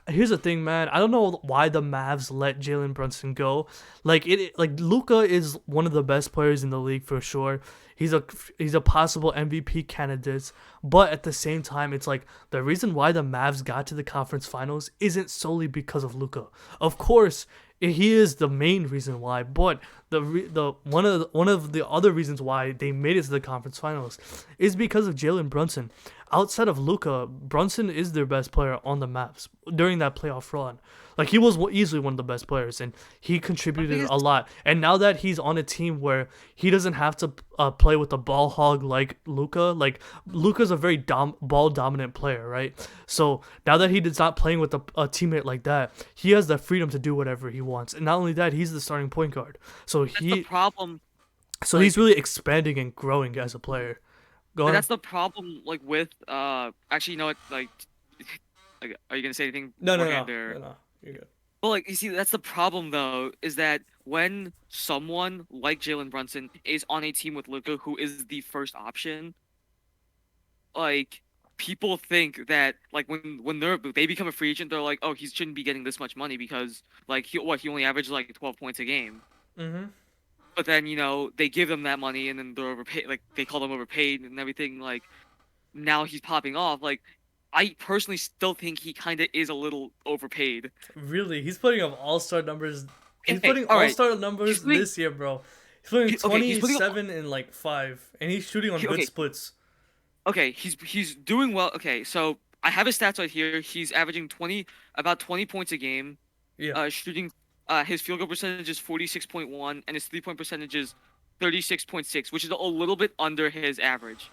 [SPEAKER 1] here's the thing, man. I don't know why the Mavs let Jalen Brunson go. Like Luca is one of the best players in the league for sure. He's a he's a possible MVP candidate, but at the same time, it's like the reason why the Mavs got to the conference finals isn't solely because of Luca. Of course, he is the main reason why, but the one of the other reasons why they made it to the conference finals is because of Jalen Brunson. Outside of Luca, Brunson is their best player on the Mavs during that playoff run. Like he was easily one of the best players, and he
[SPEAKER 2] The thing
[SPEAKER 1] contributed
[SPEAKER 2] is,
[SPEAKER 1] a lot. And now that he's on a team where he doesn't have to play with the ball hog like Luca, like Luca's a very ball dominant player, right? So now that he is not playing with a teammate like that, he has the freedom to do whatever he wants. And not only that, he's the starting point guard.
[SPEAKER 2] that's the problem.
[SPEAKER 1] So
[SPEAKER 2] Like,
[SPEAKER 1] he's really expanding and growing as a player. Go
[SPEAKER 2] but
[SPEAKER 1] ahead.
[SPEAKER 2] that's the problem. Like with actually, you know what? Like, are you gonna say anything
[SPEAKER 1] No, no,
[SPEAKER 2] beforehand
[SPEAKER 1] no,
[SPEAKER 2] or?
[SPEAKER 1] no, no. You're good.
[SPEAKER 2] Well, like you see, that's the problem though, is that when someone like Jalen Brunson is on a team with Luka, who is the first option, like people think that like when they become a free agent, they're like, oh, he shouldn't be getting this much money because like he only averages like 12 points a game.
[SPEAKER 1] Mhm.
[SPEAKER 2] But then they give them that money and then they're overpaid, like they call them overpaid and everything. Like now he's popping off. Like I personally still think he kind of is a little overpaid.
[SPEAKER 1] Really, he's putting up all-star numbers. He's
[SPEAKER 2] Okay,
[SPEAKER 1] putting
[SPEAKER 2] all right.
[SPEAKER 1] all-star
[SPEAKER 2] He's
[SPEAKER 1] numbers
[SPEAKER 2] putting
[SPEAKER 1] this year, bro. He's putting
[SPEAKER 2] okay. He's putting up
[SPEAKER 1] 27 and like 5, and he's shooting on good
[SPEAKER 2] okay.
[SPEAKER 1] splits.
[SPEAKER 2] Okay, he's doing well. Okay, so I have his stats right here. He's averaging about 20 points a game.
[SPEAKER 1] Yeah.
[SPEAKER 2] Shooting his field goal percentage is 46.1 and his three-point percentage is 36.6, which is a little bit under his average.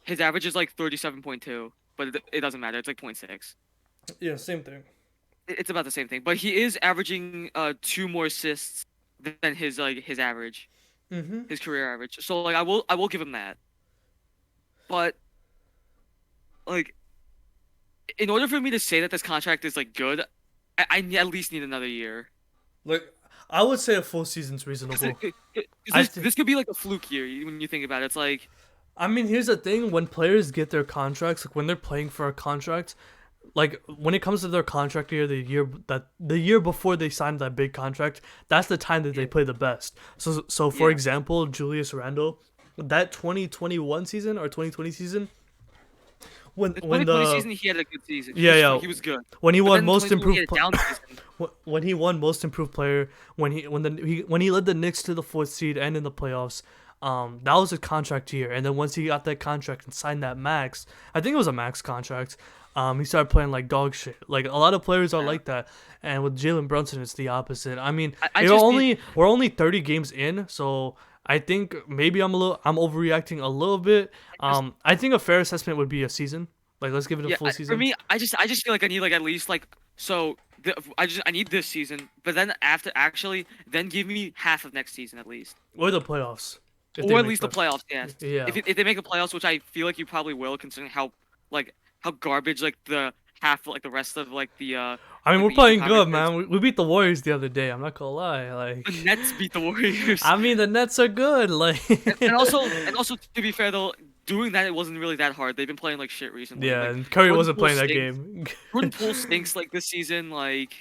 [SPEAKER 2] His average is like 37.2, but it doesn't matter. It's like point 0.6.
[SPEAKER 1] Yeah, same thing.
[SPEAKER 2] It's about the same thing, but he is averaging two more assists than his average,
[SPEAKER 1] Mhm.
[SPEAKER 2] his career average. So like I will give him that. But like in order for me to say that this contract is like good, I at least need another year.
[SPEAKER 1] Like I would say a full season's
[SPEAKER 2] 'Cause
[SPEAKER 1] reasonable. I
[SPEAKER 2] this
[SPEAKER 1] th-
[SPEAKER 2] this could be like a fluke year when you think about it. It's like
[SPEAKER 1] I mean, here's the thing: when players get their contracts, like when they're playing for a contract, like when it comes to their contract year, the year before they signed that big contract, that's the time that they
[SPEAKER 2] yeah,
[SPEAKER 1] play the best. So for
[SPEAKER 2] yeah.
[SPEAKER 1] example, Julius Randle, that 2021 season or 2020 season,
[SPEAKER 2] The
[SPEAKER 1] when
[SPEAKER 2] 2020
[SPEAKER 1] the
[SPEAKER 2] season he had a good season.
[SPEAKER 1] yeah, yeah,
[SPEAKER 2] He was good.
[SPEAKER 1] when he
[SPEAKER 2] But
[SPEAKER 1] won
[SPEAKER 2] then
[SPEAKER 1] most
[SPEAKER 2] 2020 he had
[SPEAKER 1] improved
[SPEAKER 2] a down season.
[SPEAKER 1] when he won most improved player, when he led the Knicks to the fourth seed and in the playoffs, that was his contract year. And then once he got that contract and signed that max, I think it was a max contract. He started playing like dog shit. Like a lot of players are
[SPEAKER 2] Yeah.
[SPEAKER 1] like that, and with Jalen Brunson, it's the opposite. I mean,
[SPEAKER 2] I just need
[SPEAKER 1] we're only 30 games in, so I think maybe I'm overreacting a little bit.
[SPEAKER 2] I just
[SPEAKER 1] I think a fair assessment would be a season. Like let's give it a
[SPEAKER 2] yeah,
[SPEAKER 1] full
[SPEAKER 2] for
[SPEAKER 1] season
[SPEAKER 2] me, I just feel like I need like at least like so I need this season, but then after actually then give me half of next season at least,
[SPEAKER 1] or the playoffs if they
[SPEAKER 2] or at
[SPEAKER 1] make
[SPEAKER 2] least the
[SPEAKER 1] the
[SPEAKER 2] playoffs. Yes,
[SPEAKER 1] yeah.
[SPEAKER 2] if they make the playoffs, which I feel like you probably will, considering like how garbage like the half like the rest of
[SPEAKER 1] I mean,
[SPEAKER 2] like
[SPEAKER 1] we're
[SPEAKER 2] the Eastern
[SPEAKER 1] playing
[SPEAKER 2] Conference
[SPEAKER 1] good,
[SPEAKER 2] is.
[SPEAKER 1] man. We beat the Warriors the other day. I'm not gonna lie. Like,
[SPEAKER 2] The Nets beat the Warriors,
[SPEAKER 1] I mean, the Nets are good. Like,
[SPEAKER 2] and also to be fair though, doing that it wasn't really that hard. They've been playing like shit recently.
[SPEAKER 1] yeah,
[SPEAKER 2] Like
[SPEAKER 1] and Curry
[SPEAKER 2] Jordan
[SPEAKER 1] wasn't
[SPEAKER 2] Poole
[SPEAKER 1] playing that
[SPEAKER 2] stinks.
[SPEAKER 1] game.
[SPEAKER 2] Jordan Poole stinks like this season. Like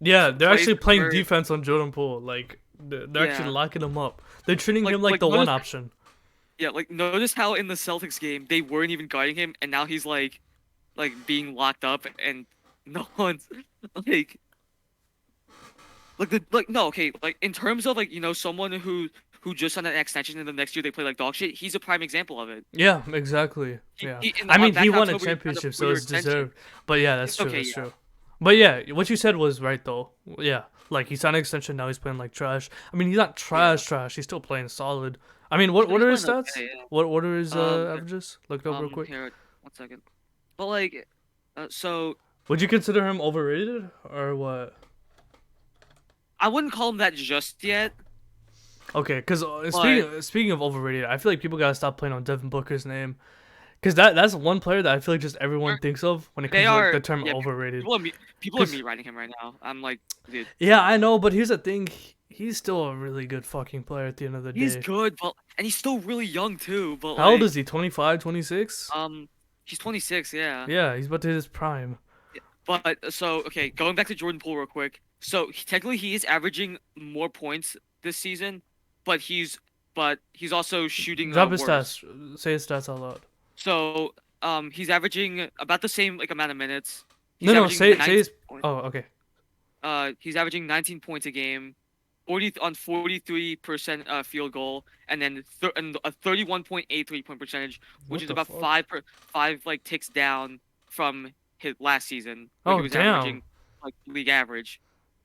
[SPEAKER 1] Yeah,
[SPEAKER 2] he
[SPEAKER 1] they're
[SPEAKER 2] plays
[SPEAKER 1] actually playing
[SPEAKER 2] hurt.
[SPEAKER 1] defense on Jordan Poole. Like, they're actually
[SPEAKER 2] Yeah.
[SPEAKER 1] locking him up. They're treating
[SPEAKER 2] Like
[SPEAKER 1] him like
[SPEAKER 2] like
[SPEAKER 1] the one
[SPEAKER 2] notice
[SPEAKER 1] option.
[SPEAKER 2] yeah, like notice how in the Celtics game they weren't even guarding him and now he's like like being locked up and no one's like like no okay like in terms of like someone who just signed an extension and the next year they play like dog shit. He's a prime example of it.
[SPEAKER 1] Yeah, exactly.
[SPEAKER 2] He,
[SPEAKER 1] Yeah.
[SPEAKER 2] he in
[SPEAKER 1] I mean, he
[SPEAKER 2] back in
[SPEAKER 1] won a
[SPEAKER 2] October he signed a
[SPEAKER 1] championship, so
[SPEAKER 2] 4-year
[SPEAKER 1] it's
[SPEAKER 2] extension.
[SPEAKER 1] deserved. But yeah, that's true.
[SPEAKER 2] Okay,
[SPEAKER 1] That's
[SPEAKER 2] yeah.
[SPEAKER 1] true. But yeah, what you said was right though. Yeah, like he signed an extension. Now he's playing like trash. I mean, he's not
[SPEAKER 2] Yeah.
[SPEAKER 1] trash. He's still playing solid. I mean,
[SPEAKER 2] He's
[SPEAKER 1] what are his
[SPEAKER 2] playing
[SPEAKER 1] stats?
[SPEAKER 2] okay, yeah.
[SPEAKER 1] What are his
[SPEAKER 2] Here,
[SPEAKER 1] averages? Look it up real quick.
[SPEAKER 2] here, 1 second. But like, so
[SPEAKER 1] Would you consider him overrated or what?
[SPEAKER 2] I wouldn't call him that just yet,
[SPEAKER 1] Okay, because
[SPEAKER 2] but
[SPEAKER 1] speaking of overrated, I feel like people gotta stop playing on Devin Booker's name, because that's one player that I feel like just everyone thinks of when it
[SPEAKER 2] they
[SPEAKER 1] comes to like
[SPEAKER 2] are
[SPEAKER 1] the term
[SPEAKER 2] yeah.
[SPEAKER 1] overrated.
[SPEAKER 2] People are
[SPEAKER 1] Because
[SPEAKER 2] me writing him right now. I'm like, dude,
[SPEAKER 1] yeah, I know, but here's the thing: he's still a really good fucking player at the end of the
[SPEAKER 2] he's
[SPEAKER 1] day.
[SPEAKER 2] good, but and he's still really young too. But
[SPEAKER 1] How old
[SPEAKER 2] like,
[SPEAKER 1] is he? 25, 26?
[SPEAKER 2] he's 26, yeah.
[SPEAKER 1] Yeah, he's about to hit his prime.
[SPEAKER 2] But so okay, going back to Jordan Poole real quick. So technically he is averaging more points this season, but he's also shooting
[SPEAKER 1] Drop his
[SPEAKER 2] worse.
[SPEAKER 1] stats. Say his stats out loud.
[SPEAKER 2] So he's averaging about the same like amount of minutes.
[SPEAKER 1] No,
[SPEAKER 2] He's
[SPEAKER 1] no,
[SPEAKER 2] averaging
[SPEAKER 1] say
[SPEAKER 2] 19
[SPEAKER 1] his.
[SPEAKER 2] points.
[SPEAKER 1] Oh, okay.
[SPEAKER 2] He's averaging 19 points a game, 43% field goal, and then and a 31.8 3-point percentage, which
[SPEAKER 1] What
[SPEAKER 2] is
[SPEAKER 1] the
[SPEAKER 2] about
[SPEAKER 1] fuck?
[SPEAKER 2] five like ticks down from his last season where he
[SPEAKER 1] Oh,
[SPEAKER 2] was
[SPEAKER 1] damn.
[SPEAKER 2] averaging like league average.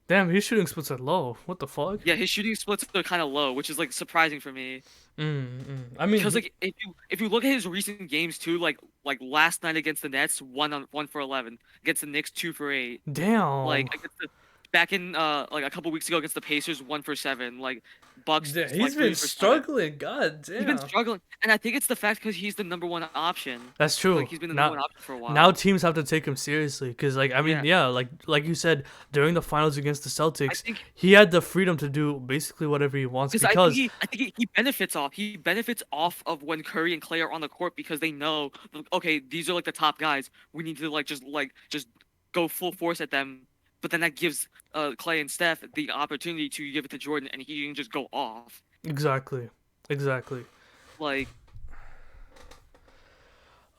[SPEAKER 1] Damn, his shooting splits are low. What the fuck?
[SPEAKER 2] Yeah, his shooting splits are kind of low, which is like surprising for me.
[SPEAKER 1] I mean,
[SPEAKER 2] Because like if you look at his recent games too, like last night against the Nets, 1 for 11, against the Knicks 2 for 8, like
[SPEAKER 1] damn.
[SPEAKER 2] against the back in like a couple weeks ago against the Pacers 1 for 7, like Bucks
[SPEAKER 1] He's
[SPEAKER 2] like
[SPEAKER 1] been
[SPEAKER 2] 3 for 7.
[SPEAKER 1] struggling. God
[SPEAKER 2] He's been
[SPEAKER 1] damn.
[SPEAKER 2] struggling, and I think it's the fact because he's the number one option.
[SPEAKER 1] That's
[SPEAKER 2] Like
[SPEAKER 1] true.
[SPEAKER 2] he's been the number one
[SPEAKER 1] Now,
[SPEAKER 2] option for a
[SPEAKER 1] now
[SPEAKER 2] while.
[SPEAKER 1] teams have to take him seriously because, like, I mean,
[SPEAKER 2] Yeah,
[SPEAKER 1] yeah, like you said during the finals against the
[SPEAKER 2] I
[SPEAKER 1] Celtics,
[SPEAKER 2] think
[SPEAKER 1] he had the freedom to do basically whatever he wants
[SPEAKER 2] because I think
[SPEAKER 1] because
[SPEAKER 2] he benefits off of when Curry and Clay are on the court because they know okay these are like the top guys. We need to like just go full force at them. But then that gives Clay and Steph the opportunity to give it to Jordan and he can just go off.
[SPEAKER 1] exactly, exactly.
[SPEAKER 2] Like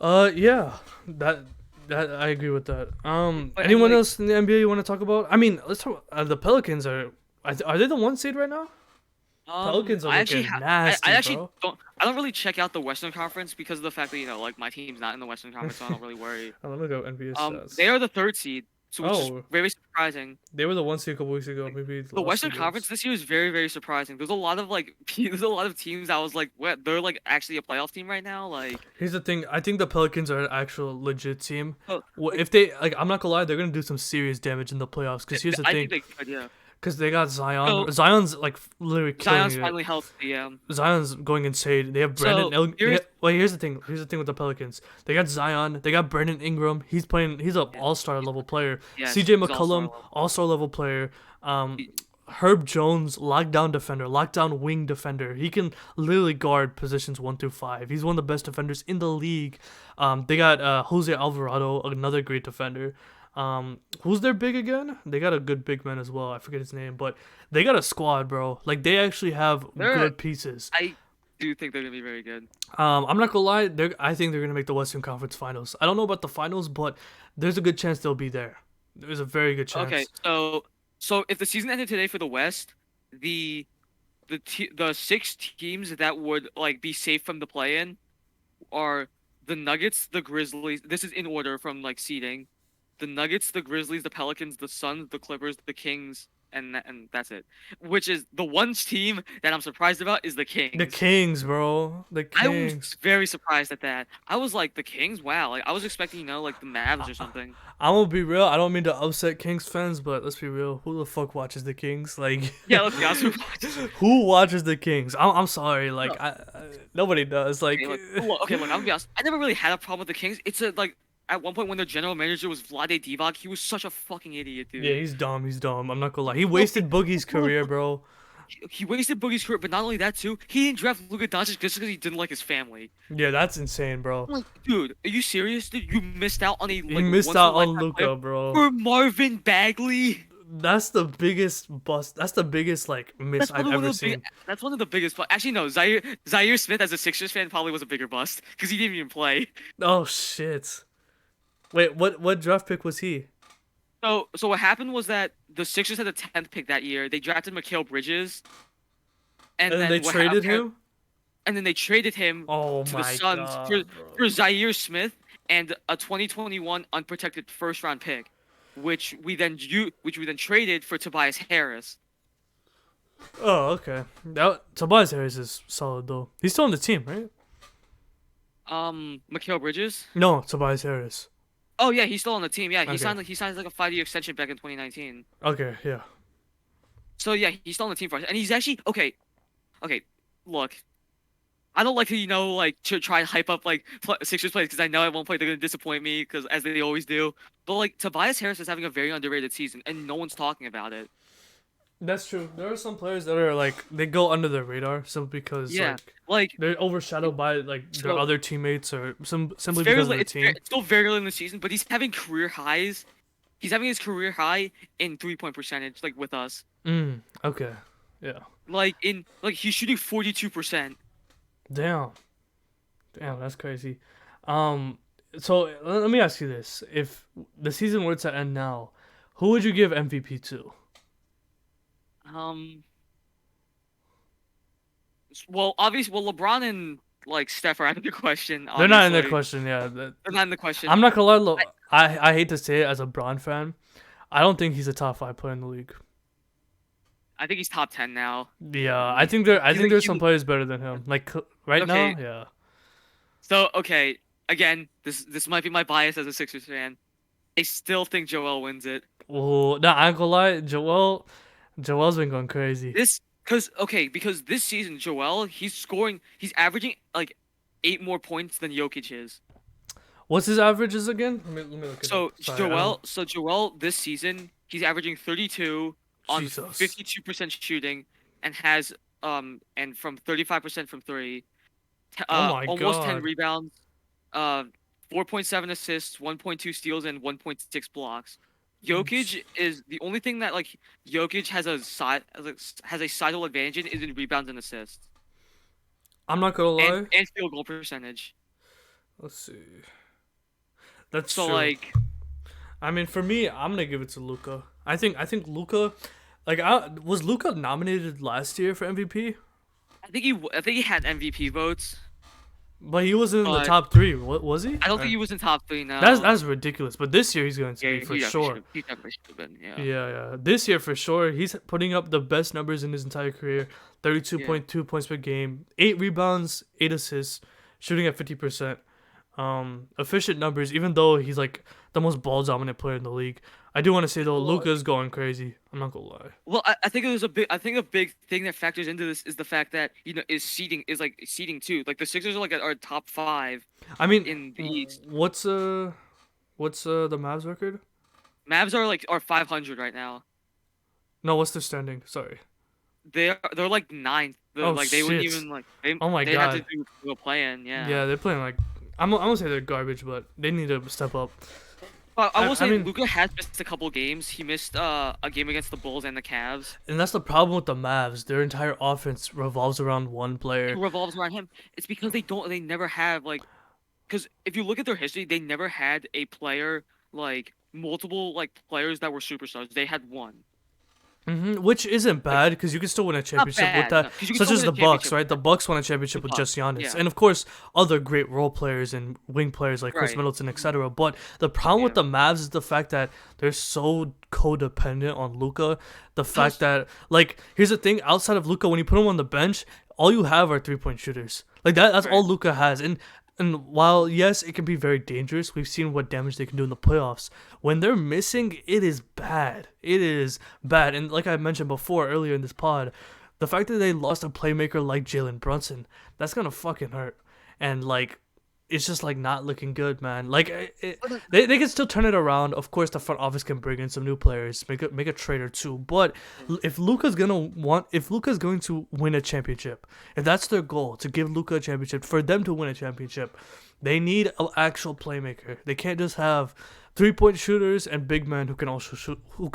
[SPEAKER 1] Yeah, that I agree with that.
[SPEAKER 2] but and
[SPEAKER 1] Anyone
[SPEAKER 2] like
[SPEAKER 1] else in the NBA you want to talk about? I mean, let's talk. The Pelicans are they the one seed right now? Pelicans are
[SPEAKER 2] I actually
[SPEAKER 1] looking
[SPEAKER 2] I
[SPEAKER 1] nasty,
[SPEAKER 2] actually
[SPEAKER 1] bro.
[SPEAKER 2] don't really check out the Western Conference because of the fact that like my team's not in the Western Conference, so I don't really worry.
[SPEAKER 1] Let me go NBA
[SPEAKER 2] They
[SPEAKER 1] stats.
[SPEAKER 2] are the third seed, so which is
[SPEAKER 1] Oh,
[SPEAKER 2] very surprising.
[SPEAKER 1] they were the one seed a couple weeks ago. Maybe
[SPEAKER 2] The
[SPEAKER 1] lost two
[SPEAKER 2] Western Conference
[SPEAKER 1] games.
[SPEAKER 2] this year is very, very surprising. There's a lot of like there's a lot of teams I was like, what? They're like actually a playoff team right now. Like,
[SPEAKER 1] Here's the thing. I think the Pelicans are an actual legit team.
[SPEAKER 2] oh, like
[SPEAKER 1] If they like, I'm not gonna lie, they're gonna do some serious damage in the playoffs. Cause here's the
[SPEAKER 2] I
[SPEAKER 1] thing.
[SPEAKER 2] think they could, yeah.
[SPEAKER 1] Cause they got Zion.
[SPEAKER 2] So
[SPEAKER 1] Zion's like literally killing
[SPEAKER 2] Zion's
[SPEAKER 1] it.
[SPEAKER 2] finally healthy. Yeah.
[SPEAKER 1] Zion's going insane. They have Brandon.
[SPEAKER 2] So here's
[SPEAKER 1] Wait, here's the thing. Here's the thing with the Pelicans. They got Zion. They got Brandon Ingram. He's playing. He's a
[SPEAKER 2] yeah,
[SPEAKER 1] all-star level player.
[SPEAKER 2] yes,
[SPEAKER 1] C.J.
[SPEAKER 2] he's all-star
[SPEAKER 1] McCollum,
[SPEAKER 2] level.
[SPEAKER 1] all-star level player.
[SPEAKER 2] He-
[SPEAKER 1] Herb Jones, lockdown defender, lockdown wing defender. He can literally guard positions 1 through 5. He's one of the best defenders in the league. They got Jose Alvarado, another great defender. Who's their big again? They got a good big man as well. I forget his name, but they got a squad, bro. Like they actually have
[SPEAKER 2] They're
[SPEAKER 1] good pieces.
[SPEAKER 2] I do think they're gonna be very good.
[SPEAKER 1] I'm not gonna lie. I think they're gonna make the Western Conference Finals. I don't know about the finals, but there's a good chance they'll be there. There's a very good
[SPEAKER 2] Okay,
[SPEAKER 1] chance.
[SPEAKER 2] so if the season ended today for the West, the the six teams that would like be safe from the play-in are the Nuggets, the Grizzlies. This is in order from like seeding. The Nuggets, the Grizzlies, the Pelicans, the Suns, the Clippers, the Kings, and that's it. Which is the one team that I'm surprised about is the
[SPEAKER 1] The
[SPEAKER 2] Kings.
[SPEAKER 1] Kings, bro. The
[SPEAKER 2] I was
[SPEAKER 1] Kings.
[SPEAKER 2] very surprised at that. I was like, the Kings, wow. Like I was expecting, like the Mavs or something.
[SPEAKER 1] I'm gonna be real. I don't mean to upset Kings fans, but let's be real. Who the fuck watches the Kings? Like,
[SPEAKER 2] Yeah, let's be honest.
[SPEAKER 1] who watches the Kings? I'm sorry. Like,
[SPEAKER 2] No,
[SPEAKER 1] nobody does. Like,
[SPEAKER 2] okay, look, I'm gonna be honest. I never really had a problem with the Kings. It's a like at one point when their general manager was Vlade Divac, he was such a fucking idiot,
[SPEAKER 1] yeah,
[SPEAKER 2] dude.
[SPEAKER 1] he's dumb. He's dumb. I'm not gonna lie. He
[SPEAKER 2] No,
[SPEAKER 1] wasted Boogie's career, bro.
[SPEAKER 2] he wasted Boogie's career, but not only that too, he didn't draft Luka Doncic just because he didn't like his family.
[SPEAKER 1] Yeah, that's insane, bro.
[SPEAKER 2] I'm like, dude, are you serious? Dude, you missed out on a
[SPEAKER 1] He
[SPEAKER 2] like
[SPEAKER 1] missed
[SPEAKER 2] once in a
[SPEAKER 1] out on
[SPEAKER 2] lifetime player
[SPEAKER 1] Luca, bro.
[SPEAKER 2] for Marvin Bagley.
[SPEAKER 1] That's the biggest bust. That's the biggest like miss
[SPEAKER 2] That's
[SPEAKER 1] I've
[SPEAKER 2] one of
[SPEAKER 1] ever
[SPEAKER 2] the big.
[SPEAKER 1] seen.
[SPEAKER 2] That's one of the biggest. Actually, no. Zaire Smith as a Sixers fan probably was a bigger bust because he didn't even play.
[SPEAKER 1] Oh shit. Wait, what draft pick was he?
[SPEAKER 2] So what happened was that the Sixers had the 10th pick that year. They drafted Mikal Bridges,
[SPEAKER 1] And
[SPEAKER 2] and
[SPEAKER 1] then they
[SPEAKER 2] then
[SPEAKER 1] traded him?
[SPEAKER 2] and then they traded him
[SPEAKER 1] Oh
[SPEAKER 2] to the
[SPEAKER 1] my
[SPEAKER 2] Suns
[SPEAKER 1] god, bro.
[SPEAKER 2] for Zaire Smith and a 2021 unprotected first round pick, which we then traded for Tobias Harris.
[SPEAKER 1] Oh, okay. Tobias Harris is solid though. He's still on the team, right?
[SPEAKER 2] Mikal Bridges.
[SPEAKER 1] No, Tobias Harris.
[SPEAKER 2] Oh yeah, he's still on the team. Yeah,
[SPEAKER 1] Okay.
[SPEAKER 2] he signed like a 5-year extension back in 2019.
[SPEAKER 1] Okay, yeah.
[SPEAKER 2] So yeah, he's still on the team for us, and he's actually okay. Okay, look, I don't like to like to try and hype up like Sixers players because I know at one point they're gonna disappoint me because as they always do. But like Tobias Harris is having a very underrated season, and no one's talking about it.
[SPEAKER 1] That's true. There are some players that are like they go under the radar simply because
[SPEAKER 2] Yeah,
[SPEAKER 1] like
[SPEAKER 2] like
[SPEAKER 1] they're overshadowed by like their
[SPEAKER 2] so
[SPEAKER 1] other teammates or
[SPEAKER 2] it's
[SPEAKER 1] simply because of the team.
[SPEAKER 2] it's still very early in the season, but he's having career highs. He's having his career high in 3-point percentage, like with us.
[SPEAKER 1] Okay. Yeah.
[SPEAKER 2] Like he's shooting 42%.
[SPEAKER 1] Damn. Damn, that's crazy. Um so let me ask you this. If the season were to end now, who would you give MVP to?
[SPEAKER 2] Um, obviously, LeBron and like Steph are out of the question.
[SPEAKER 1] They're not in the
[SPEAKER 2] Obviously,
[SPEAKER 1] question, yeah.
[SPEAKER 2] they're not in the question.
[SPEAKER 1] I'm not gonna lie,
[SPEAKER 2] I,
[SPEAKER 1] I hate to say it as a Braun fan. I don't think he's a top 5 player in the league.
[SPEAKER 2] I think he's top 10 now.
[SPEAKER 1] Yeah, I think there's some players better than him. Like right now,
[SPEAKER 2] Okay,
[SPEAKER 1] yeah.
[SPEAKER 2] so okay, again, this might be my bias as a Sixers fan. I still think Joel wins it.
[SPEAKER 1] Oh, nah, I ain't gonna lie, Joel's been going crazy.
[SPEAKER 2] Because this season he's averaging like 8 more points than Jokic is.
[SPEAKER 1] What's his averages again? Let me look it up. Sorry, I don't.
[SPEAKER 2] So Joel this season he's averaging 32 on
[SPEAKER 1] Jesus.
[SPEAKER 2] 52% shooting and has and from 35% from three,
[SPEAKER 1] Oh my
[SPEAKER 2] almost 10
[SPEAKER 1] god.
[SPEAKER 2] rebounds, uh 4.7 assists, 1.2 steals and 1.6 blocks. Jokic is the only thing that like Jokic has a sizable advantage in is in rebounds and assists
[SPEAKER 1] I'm not gonna lie.
[SPEAKER 2] and field goal percentage.
[SPEAKER 1] Let's see. That's
[SPEAKER 2] So
[SPEAKER 1] true.
[SPEAKER 2] like
[SPEAKER 1] I mean, for me, I'm gonna give it to Luca. I think Luca, like, was Luca nominated last year for MVP,
[SPEAKER 2] I think he had MVP votes,
[SPEAKER 1] but he wasn't in the
[SPEAKER 2] but
[SPEAKER 1] top 3. What was he?
[SPEAKER 2] I don't think he was in top three
[SPEAKER 1] That's
[SPEAKER 2] now.
[SPEAKER 1] that's ridiculous. But this year he's going to
[SPEAKER 2] Yeah,
[SPEAKER 1] be for sure.
[SPEAKER 2] he definitely should have been. Yeah,
[SPEAKER 1] Yeah, yeah. This year for sure, he's putting up the best numbers in his entire career.
[SPEAKER 2] yeah.
[SPEAKER 1] 32.2 points per game, 8 rebounds, 8 assists, shooting at 50%. Efficient numbers, even though he's like the most ball dominant player in the league. I do want to say though,
[SPEAKER 2] Well,
[SPEAKER 1] Luca's going crazy. I'm not gonna lie.
[SPEAKER 2] I think I think a big thing that factors into this is the fact that is like seeding too. Like the Sixers are like our top five
[SPEAKER 1] I mean,
[SPEAKER 2] in the East.
[SPEAKER 1] what's the Mavs record?
[SPEAKER 2] Mavs are like are 500 right now.
[SPEAKER 1] No, what's their standing? Sorry.
[SPEAKER 2] They're like ninth.
[SPEAKER 1] Oh
[SPEAKER 2] Like they wouldn't
[SPEAKER 1] shit.
[SPEAKER 2] even like
[SPEAKER 1] Oh my
[SPEAKER 2] they have to
[SPEAKER 1] god.
[SPEAKER 2] do a play-in. Yeah.
[SPEAKER 1] Yeah, they're playing like I'm gonna say they're garbage, but they need to step up.
[SPEAKER 2] I will
[SPEAKER 1] I
[SPEAKER 2] say
[SPEAKER 1] mean,
[SPEAKER 2] Luka has missed a couple games. He missed a game against the Bulls and the Cavs.
[SPEAKER 1] and that's the problem with the Mavs. Their entire offense revolves around one
[SPEAKER 2] It
[SPEAKER 1] player.
[SPEAKER 2] revolves around him. It's because they never have like because if you look at their history, they never had a player like multiple like players that were superstars. They had one.
[SPEAKER 1] Which isn't
[SPEAKER 2] Like
[SPEAKER 1] bad because you can still win a
[SPEAKER 2] not
[SPEAKER 1] championship with
[SPEAKER 2] bad,
[SPEAKER 1] that,
[SPEAKER 2] no, because you can
[SPEAKER 1] such
[SPEAKER 2] still
[SPEAKER 1] as
[SPEAKER 2] win a
[SPEAKER 1] the Bucks,
[SPEAKER 2] championship
[SPEAKER 1] right?
[SPEAKER 2] with
[SPEAKER 1] The
[SPEAKER 2] them.
[SPEAKER 1] Bucks won a
[SPEAKER 2] The
[SPEAKER 1] championship with just
[SPEAKER 2] Bucks,
[SPEAKER 1] Giannis,
[SPEAKER 2] yeah,
[SPEAKER 1] and of course other great role players and wing players like Chris
[SPEAKER 2] right,
[SPEAKER 1] Middleton, etc. But the problem with
[SPEAKER 2] yeah.
[SPEAKER 1] the Mavs is the fact that they're so codependent on Luca. The fact
[SPEAKER 2] Because
[SPEAKER 1] that like here's the thing: outside of Luca, when you put him on the bench, all you have are 3-point shooters. Like that's
[SPEAKER 2] right,
[SPEAKER 1] all Luca has, and while yes, it can be very dangerous, we've seen what damage they can do in the playoffs. When they're missing, it is bad. It is bad. And like I mentioned before earlier in this pod, the fact that they lost a playmaker like Jalen Brunson, that's gonna fucking hurt. And like it's just like not looking good, man. Like they can still turn it around. Of course, the front office can bring in some new players, make a trade or two. But if Luca's going to win a championship, if that's their goal to give Luca a championship, for them to win a championship, they need an actual playmaker. They can't just have 3-point shooters and big men who can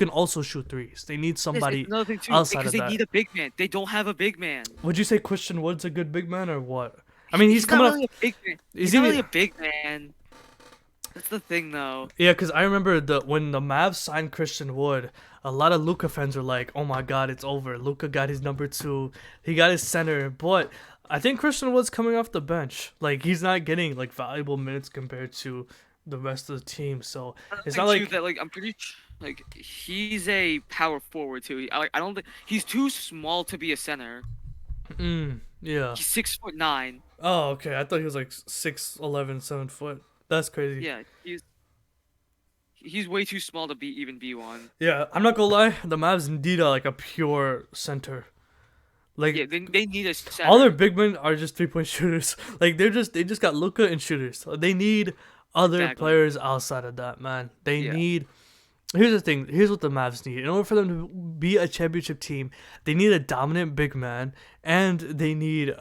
[SPEAKER 1] also shoot threes. They need
[SPEAKER 2] it's
[SPEAKER 1] somebody
[SPEAKER 2] another thing too
[SPEAKER 1] outside
[SPEAKER 2] because
[SPEAKER 1] of
[SPEAKER 2] they
[SPEAKER 1] that.
[SPEAKER 2] need a big man. They don't have a big man.
[SPEAKER 1] Would you say Christian Wood's a good big man or what? I mean, he's
[SPEAKER 2] He's not
[SPEAKER 1] coming up.
[SPEAKER 2] really a big man.
[SPEAKER 1] Is
[SPEAKER 2] He's not
[SPEAKER 1] he?
[SPEAKER 2] really a big man. That's the thing, though.
[SPEAKER 1] Yeah, because I remember when the Mavs signed Christian Wood, a lot of Luca fans were like, "Oh my God, it's over. Luca got his number two. He got his center." But I think Christian Wood's coming off the bench. Like he's not getting like valuable minutes compared to the rest of the team. So
[SPEAKER 2] Another
[SPEAKER 1] it's
[SPEAKER 2] thing
[SPEAKER 1] not
[SPEAKER 2] too
[SPEAKER 1] like,
[SPEAKER 2] that like I'm pretty like he's a power forward too. I don't think he's too small to be a center.
[SPEAKER 1] yeah.
[SPEAKER 2] He's 6'9".
[SPEAKER 1] Oh, okay. I thought he was like 6'11", 7 foot. That's crazy.
[SPEAKER 2] Yeah, he's way too small to be one.
[SPEAKER 1] Yeah, I'm not gonna lie. The Mavs need like a pure center. Like
[SPEAKER 2] Yeah, they need a
[SPEAKER 1] all their
[SPEAKER 2] center.
[SPEAKER 1] big men are just 3 point shooters. Like they just got Luca and shooters. They need other
[SPEAKER 2] Exactly.
[SPEAKER 1] players outside of that, man. They
[SPEAKER 2] Yeah.
[SPEAKER 1] need. Here's the thing. Here's what the Mavs need. In order for them to be a championship team, they need a dominant big man, and they need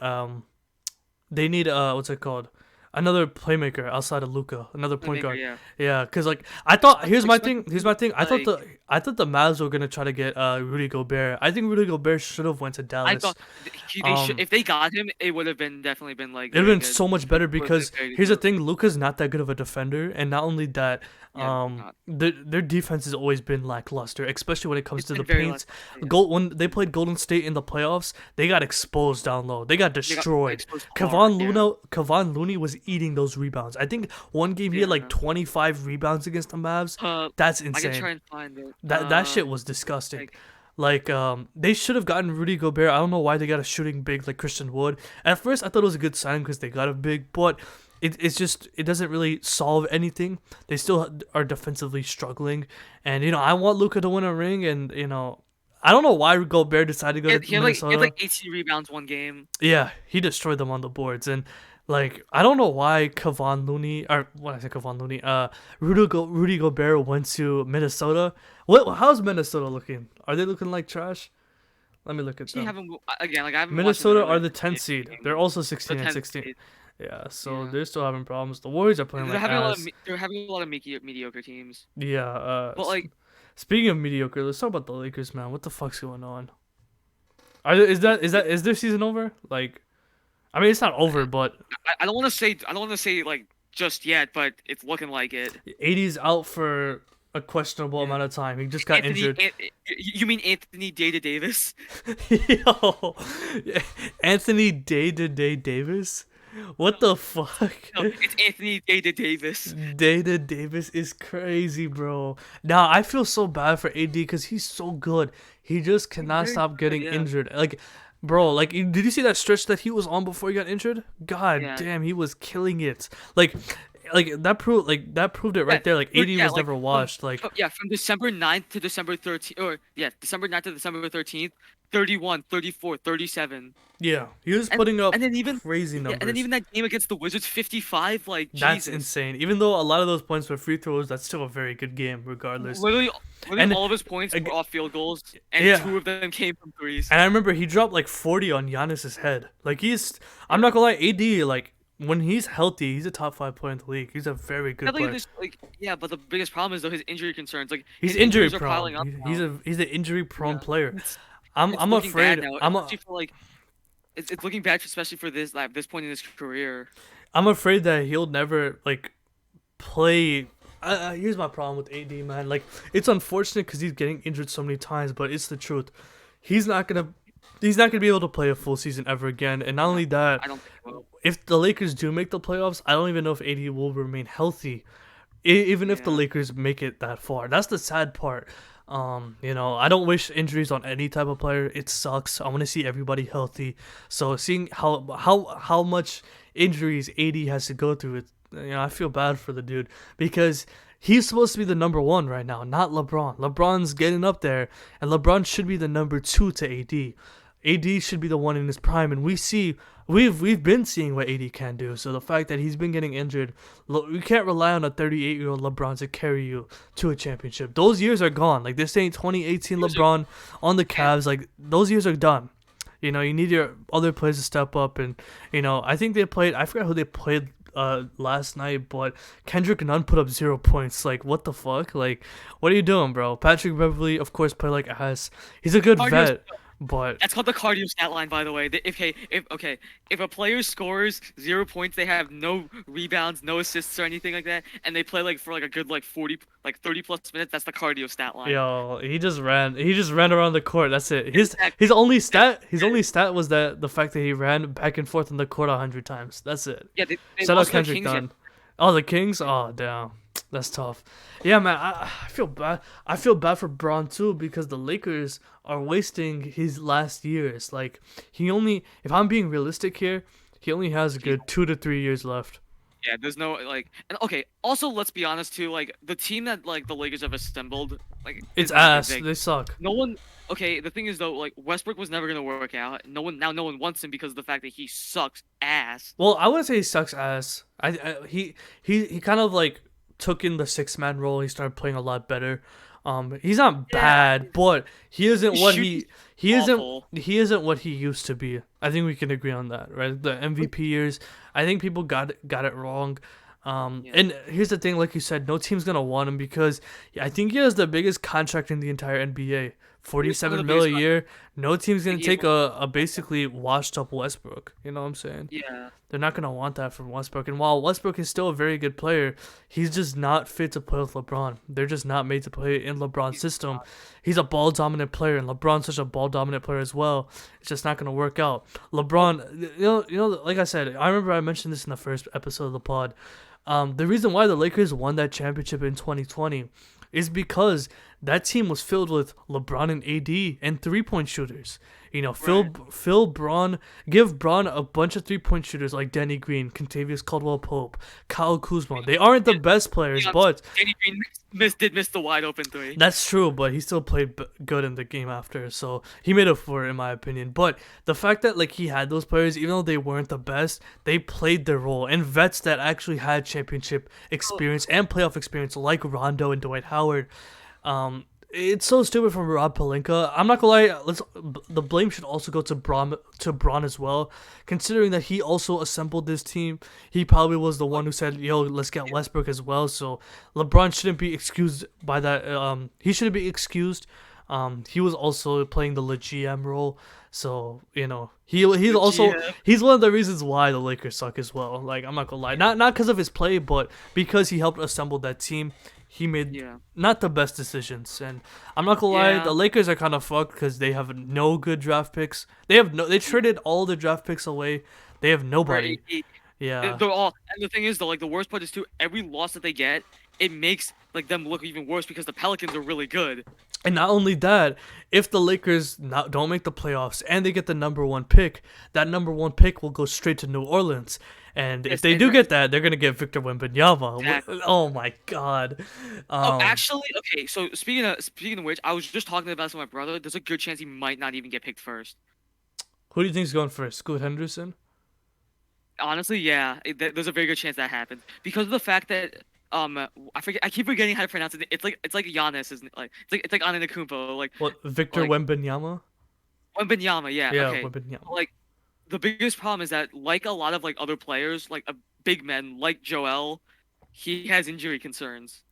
[SPEAKER 1] what's it called? Another playmaker outside of Luca, another point
[SPEAKER 2] Playmaker,
[SPEAKER 1] guard.
[SPEAKER 2] yeah.
[SPEAKER 1] Yeah, cause like I thought. Here's my
[SPEAKER 2] Especially
[SPEAKER 1] thing. Here's my thing.
[SPEAKER 2] like
[SPEAKER 1] I thought the Mavs were gonna try to get Rudy Gobert. I think Rudy Gobert should have went to
[SPEAKER 2] I
[SPEAKER 1] Dallas.
[SPEAKER 2] thought they should
[SPEAKER 1] Um,
[SPEAKER 2] if they got him, it would have been definitely been like
[SPEAKER 1] It'd have
[SPEAKER 2] very
[SPEAKER 1] been
[SPEAKER 2] good.
[SPEAKER 1] so much better
[SPEAKER 2] Would have been
[SPEAKER 1] because
[SPEAKER 2] very
[SPEAKER 1] here's the
[SPEAKER 2] good.
[SPEAKER 1] thing: Luca's not that good of a defender, and not only that,
[SPEAKER 2] Yeah, not.
[SPEAKER 1] their defense has always been lackluster, especially when it comes
[SPEAKER 2] It's
[SPEAKER 1] to the
[SPEAKER 2] been very less.
[SPEAKER 1] paint.
[SPEAKER 2] Yeah.
[SPEAKER 1] Gold when they played Golden State in the playoffs, they got exposed down low. They got
[SPEAKER 2] They got
[SPEAKER 1] destroyed.
[SPEAKER 2] exposed hard. Yeah.
[SPEAKER 1] Kevon Looney was eating those rebounds. I think one game he had like
[SPEAKER 2] Yeah.
[SPEAKER 1] 25 rebounds against the Mavs.
[SPEAKER 2] Uh,
[SPEAKER 1] That's
[SPEAKER 2] I can
[SPEAKER 1] insane.
[SPEAKER 2] try and find it.
[SPEAKER 1] That shit was disgusting.
[SPEAKER 2] Like
[SPEAKER 1] Like they should have gotten Rudy Gobert. I don't know why they got a shooting big like Christian Wood. At first I thought it was a good sign because they got a big, but it's just it doesn't really solve anything. They still are defensively struggling, and I want Luca to win a ring, and I don't know why Gobert decided to go to
[SPEAKER 2] he had
[SPEAKER 1] Minnesota.
[SPEAKER 2] like 18 rebounds one game.
[SPEAKER 1] Yeah, he destroyed them on the boards, and like I don't know why Kevon Looney or what I say Kevon Looney, Rudy Gobert went to Minnesota. How's Minnesota looking? Are they looking like trash? Let me look at
[SPEAKER 2] Actually,
[SPEAKER 1] them.
[SPEAKER 2] haven't again like I haven't watched them
[SPEAKER 1] Minnesota are
[SPEAKER 2] earlier
[SPEAKER 1] the 10th seed. They're
[SPEAKER 2] games.
[SPEAKER 1] also
[SPEAKER 2] The
[SPEAKER 1] 16 and
[SPEAKER 2] 10th
[SPEAKER 1] 16.
[SPEAKER 2] seed.
[SPEAKER 1] Yeah, so
[SPEAKER 2] Yeah.
[SPEAKER 1] they're still having problems. The Warriors are playing
[SPEAKER 2] They're
[SPEAKER 1] like
[SPEAKER 2] having a lot of
[SPEAKER 1] ass.
[SPEAKER 2] they're having a lot of mediocre teams.
[SPEAKER 1] Yeah.
[SPEAKER 2] But like
[SPEAKER 1] Speaking of mediocre, let's talk about the Lakers, man. What the fuck's going on? Is their season over? Like, I mean, it's not over, but
[SPEAKER 2] I don't want to say like just yet, but it's looking like it.
[SPEAKER 1] AD's out for a questionable
[SPEAKER 2] Yeah.
[SPEAKER 1] amount of time. He just got injured.
[SPEAKER 2] You mean Anthony Davis?
[SPEAKER 1] Yo, Anthony Day Davis. What the fuck?
[SPEAKER 2] No, it's Anthony Davis.
[SPEAKER 1] Data Davis is crazy, bro. Now I feel so bad for AD because he's so good. He just
[SPEAKER 2] He's
[SPEAKER 1] cannot
[SPEAKER 2] very
[SPEAKER 1] stop
[SPEAKER 2] good,
[SPEAKER 1] getting
[SPEAKER 2] yeah.
[SPEAKER 1] injured. Like, bro, like, did you see that stretch that he was on before he got injured? God
[SPEAKER 2] Yeah.
[SPEAKER 1] damn, he was killing it. Like that proved it
[SPEAKER 2] Yeah,
[SPEAKER 1] right there. Like AD
[SPEAKER 2] yeah,
[SPEAKER 1] was never washed. Like,
[SPEAKER 2] yeah, from December 9th to December 13th, or yeah, December 9th to December 13th, 31, 34, 37.
[SPEAKER 1] yeah, he was
[SPEAKER 2] And
[SPEAKER 1] putting up
[SPEAKER 2] and then even
[SPEAKER 1] crazy
[SPEAKER 2] yeah, and then
[SPEAKER 1] numbers.
[SPEAKER 2] even that game against the Wizards, 55, like
[SPEAKER 1] That's
[SPEAKER 2] Jesus.
[SPEAKER 1] insane. Even though a lot of those points were free throws, that's still a very good game, regardless.
[SPEAKER 2] Literally,
[SPEAKER 1] And
[SPEAKER 2] all of his points
[SPEAKER 1] ag-
[SPEAKER 2] were off field goals, and
[SPEAKER 1] yeah,
[SPEAKER 2] two of them came from threes.
[SPEAKER 1] and I remember he dropped like 40 on Giannis's head. Like I'm not gonna lie, AD like when he's healthy, he's a top 5 player in the league. He's a very
[SPEAKER 2] Yeah,
[SPEAKER 1] good player.
[SPEAKER 2] yeah, but the biggest problem is though his injury concerns. Like
[SPEAKER 1] He's
[SPEAKER 2] his
[SPEAKER 1] injury
[SPEAKER 2] injuries are
[SPEAKER 1] prone.
[SPEAKER 2] piling up
[SPEAKER 1] He's
[SPEAKER 2] now.
[SPEAKER 1] he's an injury prone
[SPEAKER 2] Yeah,
[SPEAKER 1] player.
[SPEAKER 2] it's
[SPEAKER 1] I'm
[SPEAKER 2] it's
[SPEAKER 1] I'm
[SPEAKER 2] looking bad
[SPEAKER 1] afraid.
[SPEAKER 2] now,
[SPEAKER 1] I'm
[SPEAKER 2] especially for like it's looking bad, especially for this point in his career.
[SPEAKER 1] I'm afraid that he'll never like play. Here's my problem with AD, man. Like it's unfortunate because he's getting injured so many times, but it's the truth. He's not gonna he's not gonna be able to play a full season ever again. And not only that,
[SPEAKER 2] I don't think he will.
[SPEAKER 1] if the Lakers do make the playoffs, I don't even know if AD will remain healthy, even if the
[SPEAKER 2] Yeah.
[SPEAKER 1] Lakers make it that far. That's the sad part. I don't wish injuries on any type of player. It sucks. I want to see everybody healthy. So seeing how much injuries AD has to go through, I feel bad for the dude because he's supposed to be the number one right now, not LeBron. LeBron's getting up there, and LeBron should be the number two to AD. AD should be the one in his prime, and we've been seeing what AD can do. So the fact that he's been getting injured, we can't rely on a 38-year-old LeBron to carry you to a championship. Those years are gone. Like this ain't 2018 LeBron on the Cavs. Like those years are done. You need your other players to step up, and I think they played. I forgot who they played last night, but Kendrick Nunn put up 0 points. Like what the fuck? Like what are you doing, bro? Patrick Beverly, of course, played like ass. He's a good
[SPEAKER 2] Cardio
[SPEAKER 1] vet. But
[SPEAKER 2] That's called the cardio stat line, by the way. If a player scores 0 points, they have no rebounds, no assists or anything like that, and they play like for like a good like 40, like 30 plus minutes, that's the cardio stat line.
[SPEAKER 1] yo, he just ran around the court. That's it. His
[SPEAKER 2] Exactly.
[SPEAKER 1] his only stat his only stat was that the fact that he ran back and forth on the court 100 times. That's it.
[SPEAKER 2] Yeah, they
[SPEAKER 1] Shout out
[SPEAKER 2] lost to the
[SPEAKER 1] Kendrick
[SPEAKER 2] Kings.
[SPEAKER 1] Dunn. Oh, the Kings. Oh, damn. That's tough. Yeah, man. I feel bad. I feel bad for Braun too because the Lakers are wasting his last years. Like he only, if I'm being realistic here, he only has a
[SPEAKER 2] He,
[SPEAKER 1] good 2 to 3 years left.
[SPEAKER 2] yeah, there's no like, and okay. Also, let's be honest too. Like the team that like the Lakers have assembled, like
[SPEAKER 1] It's
[SPEAKER 2] is not that
[SPEAKER 1] ass.
[SPEAKER 2] big.
[SPEAKER 1] They suck.
[SPEAKER 2] No one. Okay, the thing is though, like Westbrook was never gonna work out. No one wants him because of the fact that he sucks ass.
[SPEAKER 1] Well, I wouldn't say he sucks ass. He kind of like took in the 6 man role. He started playing a lot better. He's not
[SPEAKER 2] Yeah,
[SPEAKER 1] bad, but he isn't
[SPEAKER 2] his
[SPEAKER 1] what
[SPEAKER 2] shooting's
[SPEAKER 1] he isn't
[SPEAKER 2] awful.
[SPEAKER 1] he isn't what he used to be. I think we can agree on that, right? The MVP years, I think people got it wrong.
[SPEAKER 2] Yeah,
[SPEAKER 1] And here's the thing, like you said, no team's gonna want him because I think he has the biggest contract in the entire NBA,
[SPEAKER 2] he is one of the
[SPEAKER 1] 47 mil a
[SPEAKER 2] biggest.
[SPEAKER 1] year. No team's
[SPEAKER 2] I
[SPEAKER 1] gonna
[SPEAKER 2] think he is
[SPEAKER 1] take
[SPEAKER 2] one.
[SPEAKER 1] a basically washed up Westbrook. You know what I'm saying?
[SPEAKER 2] Yeah,
[SPEAKER 1] They're not gonna want that from Westbrook. And while Westbrook is still a very good player, he's just not fit to play with LeBron. They're just not made to play in LeBron's
[SPEAKER 2] he's
[SPEAKER 1] system.
[SPEAKER 2] not.
[SPEAKER 1] He's a ball dominant player, and LeBron's such a ball dominant player as well. It's just not gonna work out. LeBron, like I said, I remember I mentioned this in the first episode of the pod. The reason why the Lakers won that championship in 2020 is because that team was filled with LeBron and AD and 3 point shooters.
[SPEAKER 2] Right.
[SPEAKER 1] Phil Braun, give Braun a bunch of 3 point shooters like Danny Green, Contavious Caldwell Pope, Kyle Kuzma. They aren't the
[SPEAKER 2] Yeah,
[SPEAKER 1] best players,
[SPEAKER 2] yeah,
[SPEAKER 1] but
[SPEAKER 2] Danny Green did miss the wide open three.
[SPEAKER 1] that's true, but he still played good in the game after, so he made up for it in my opinion. But the fact that like he had those players, even though they weren't the best, they played their role. And vets that actually had championship
[SPEAKER 2] Oh,
[SPEAKER 1] experience and playoff experience, like Rondo and Dwight Howard. It's so stupid from Rob Pelinka. I'm not gonna lie. The blame should also go to Braun as well, considering that he also assembled this team. He probably was the one who said, "Yo, let's get Westbrook as well." So LeBron shouldn't be excused by that. He shouldn't be excused. He was also playing the GM role, so he's
[SPEAKER 2] the
[SPEAKER 1] also
[SPEAKER 2] GM.
[SPEAKER 1] he's one of the reasons why the Lakers suck as well. Like I'm not gonna lie, not because of his play, but because he helped assemble that team. He made
[SPEAKER 2] Yeah.
[SPEAKER 1] not the best decisions, and I'm not gonna lie,
[SPEAKER 2] Yeah.
[SPEAKER 1] the Lakers are kind of fucked because they have no good draft picks. They traded all the draft picks away. They have nobody.
[SPEAKER 2] Right.
[SPEAKER 1] Yeah.
[SPEAKER 2] They're all, and the thing is, though, like the worst part is too, every loss that they get, it makes like them look even worse because the Pelicans are really good.
[SPEAKER 1] And not only that, if the Lakers don't make the playoffs and they get the number one pick, that number one pick will go straight to New Orleans. And if
[SPEAKER 2] Yes,
[SPEAKER 1] they
[SPEAKER 2] and
[SPEAKER 1] do get that, they're gonna get Victor Wembanyama.
[SPEAKER 2] exactly.
[SPEAKER 1] Oh my God.
[SPEAKER 2] Oh,
[SPEAKER 1] Um,
[SPEAKER 2] actually, okay. So speaking of which, I was just talking about this with my brother. There's a good chance he might not even get picked first.
[SPEAKER 1] who do you think's going first? Scoot Henderson?
[SPEAKER 2] Honestly, yeah, there's a very good chance that happens because of the fact that I forget, I keep forgetting how to pronounce it. It's like Giannis, isn't it? Like it's like Antetokounmpo,
[SPEAKER 1] What? Victor
[SPEAKER 2] like
[SPEAKER 1] Wembanyama?
[SPEAKER 2] Wembanyama. Yeah,
[SPEAKER 1] Yeah,
[SPEAKER 2] okay.
[SPEAKER 1] Wembanyama.
[SPEAKER 2] Like the biggest problem is that like a lot of like other players, like big men like Joel, he has injury concerns.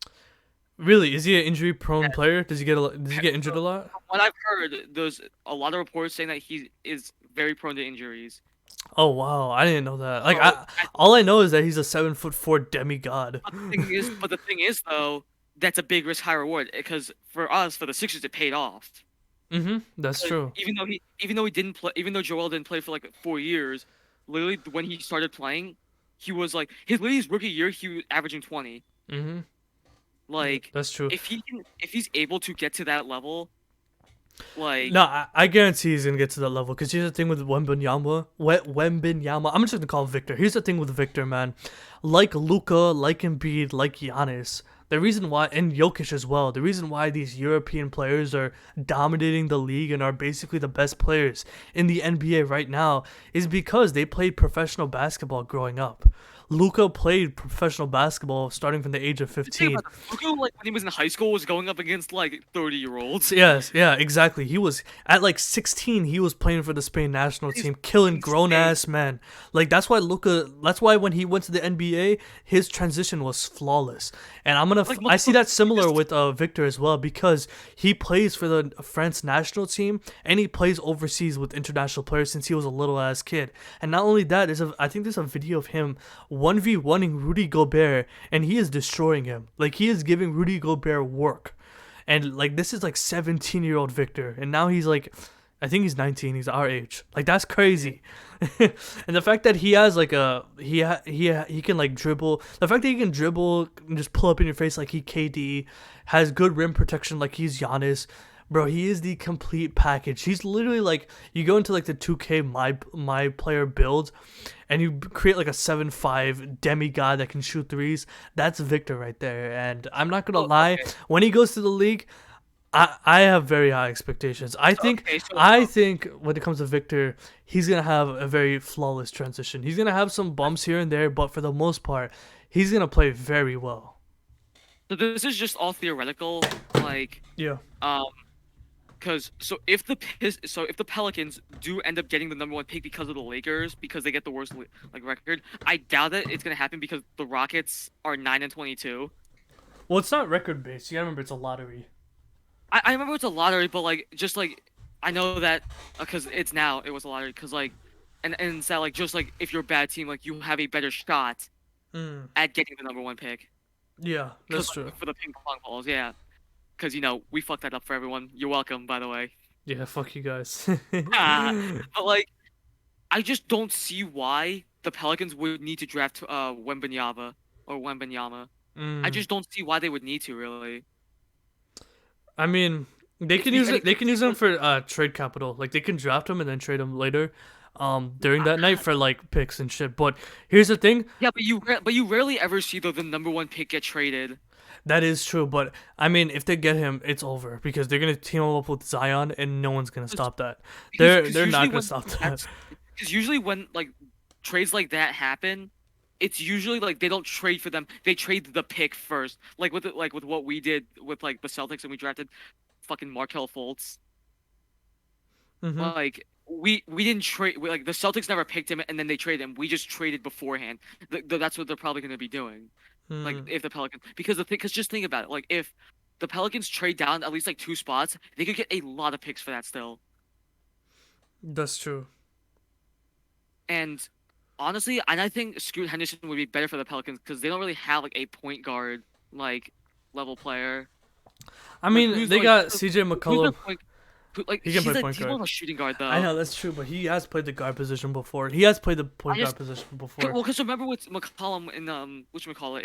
[SPEAKER 1] Really? Is he an injury-prone
[SPEAKER 2] Yeah.
[SPEAKER 1] player? Does he get injured a lot?
[SPEAKER 2] From what I've heard, there's a lot of reports saying that he is very prone to injuries.
[SPEAKER 1] Oh wow, I didn't know that. Like,
[SPEAKER 2] So,
[SPEAKER 1] all I know is that he's a 7'4" demigod.
[SPEAKER 2] but the thing is though, that's a big risk, high reward. Because for us, for the Sixers, it paid off.
[SPEAKER 1] That's
[SPEAKER 2] 'Cause
[SPEAKER 1] true.
[SPEAKER 2] even though he didn't play, even though Joel didn't play for like 4 years, literally when he started playing, he was like his rookie year, he was averaging 20.
[SPEAKER 1] Mhm.
[SPEAKER 2] Like
[SPEAKER 1] That's true.
[SPEAKER 2] if he's able to get to that level, like
[SPEAKER 1] No, I guarantee he's gonna get to that level. Cause here's the thing with Wembenyama. I'm just gonna call him Victor. Here's the thing with Victor, man. Like Luka, like Embiid, like Giannis. The reason why, and Jokic as well. The reason why these European players are dominating the league and are basically the best players in the NBA right now is because they played professional basketball growing up. Luca played professional basketball starting from the age of
[SPEAKER 2] The thing
[SPEAKER 1] 15.
[SPEAKER 2] about the Luka, like when he was in high school, was going up against like 30-year-olds.
[SPEAKER 1] So yes, yeah, exactly. He was at like 16. He was playing for the Spain national
[SPEAKER 2] It's
[SPEAKER 1] team, killing grown
[SPEAKER 2] insane.
[SPEAKER 1] ass men. Like that's why Luca. That's why when he went to the NBA, his transition was flawless. And
[SPEAKER 2] Like
[SPEAKER 1] I see that
[SPEAKER 2] you
[SPEAKER 1] similar
[SPEAKER 2] just
[SPEAKER 1] with Victor as well because he plays for the France national team and he plays overseas with international players since he was a little ass kid. And not only that, I think there's a video of him 1v1ing Rudy Gobert and he is destroying him. Like he is giving Rudy Gobert work. And like this is like 17-year-old Victor, and now he's like, I think he's 19. He's our age. Like that's crazy. And the fact that he has like he can like dribble. The fact that he can dribble and just pull up in your face like he KD, has good rim protection like he's Giannis. Bro, he is the complete package. He's literally like you go into like the 2K my player build and you create like a 7'5" demigod that can shoot threes. That's Victor right there. And I'm not gonna
[SPEAKER 2] oh,
[SPEAKER 1] lie,
[SPEAKER 2] okay.
[SPEAKER 1] when he goes to the league, I have very high expectations.
[SPEAKER 2] So okay,
[SPEAKER 1] I think when it comes to Victor, he's gonna have a very flawless transition. He's gonna have some bumps here and there, but for the most part, he's gonna play very well.
[SPEAKER 2] so this is just all theoretical, like
[SPEAKER 1] Yeah.
[SPEAKER 2] um, because so if the Pelicans do end up getting the number one pick because of the Lakers because they get the worst like record, I doubt that it's gonna happen because the Rockets are 9-22.
[SPEAKER 1] Well, it's not record based. You gotta remember it's a lottery.
[SPEAKER 2] I remember it's a lottery, but like just like I know that because it was a lottery because like and it's that like just like if you're a bad team like you have a better shot
[SPEAKER 1] Mm.
[SPEAKER 2] at getting the number one pick
[SPEAKER 1] Yeah,
[SPEAKER 2] because
[SPEAKER 1] that's true.
[SPEAKER 2] like, for the ping pong balls, yeah. Because we fucked that up for everyone. You're welcome, by the way.
[SPEAKER 1] Yeah, fuck you guys.
[SPEAKER 2] But like, I just don't see why the Pelicans would need to draft Wembanyama or Wembanyama. I
[SPEAKER 1] Mm.
[SPEAKER 2] just don't see why they would need to really.
[SPEAKER 1] I mean,
[SPEAKER 2] It's be and
[SPEAKER 1] they
[SPEAKER 2] it's
[SPEAKER 1] can use them
[SPEAKER 2] because
[SPEAKER 1] for trade capital. Like they can draft them and then trade them later, during that night for like picks and shit. But here's the thing,
[SPEAKER 2] yeah, but you rarely ever see the number one pick get traded.
[SPEAKER 1] that is true. But I mean, if they get him, it's over because they're gonna team him up with Zion, and no one's gonna stop that.
[SPEAKER 2] Because
[SPEAKER 1] They're
[SPEAKER 2] usually
[SPEAKER 1] not gonna
[SPEAKER 2] when
[SPEAKER 1] stop that.
[SPEAKER 2] that's because usually when like trades like that happen, it's usually like they don't trade for them. They trade the pick first. Like with what we did with like the Celtics and we drafted fucking Markel Fultz.
[SPEAKER 1] Mhm.
[SPEAKER 2] Like we didn't trade like the Celtics never picked him and then they traded him. We just traded beforehand. That's what they're probably going to be doing. Like
[SPEAKER 1] Mm.
[SPEAKER 2] if the Pelicans because just think about it. Like if the Pelicans trade down at least like two spots, they could get a lot of picks for that still.
[SPEAKER 1] That's true.
[SPEAKER 2] And honestly, and I think Scoot Henderson would be better for the Pelicans because they don't really have like a point guard like level player.
[SPEAKER 1] I
[SPEAKER 2] Like
[SPEAKER 1] mean, they got CJ
[SPEAKER 2] who's their
[SPEAKER 1] McCollum.
[SPEAKER 2] point? Like
[SPEAKER 1] He can play point
[SPEAKER 2] he's more
[SPEAKER 1] guard.
[SPEAKER 2] of a shooting guard
[SPEAKER 1] I
[SPEAKER 2] though.
[SPEAKER 1] know that's true, but he has played the guard position before. He has played the
[SPEAKER 2] I
[SPEAKER 1] point guard
[SPEAKER 2] just
[SPEAKER 1] position
[SPEAKER 2] well
[SPEAKER 1] before.
[SPEAKER 2] because remember with McCollum in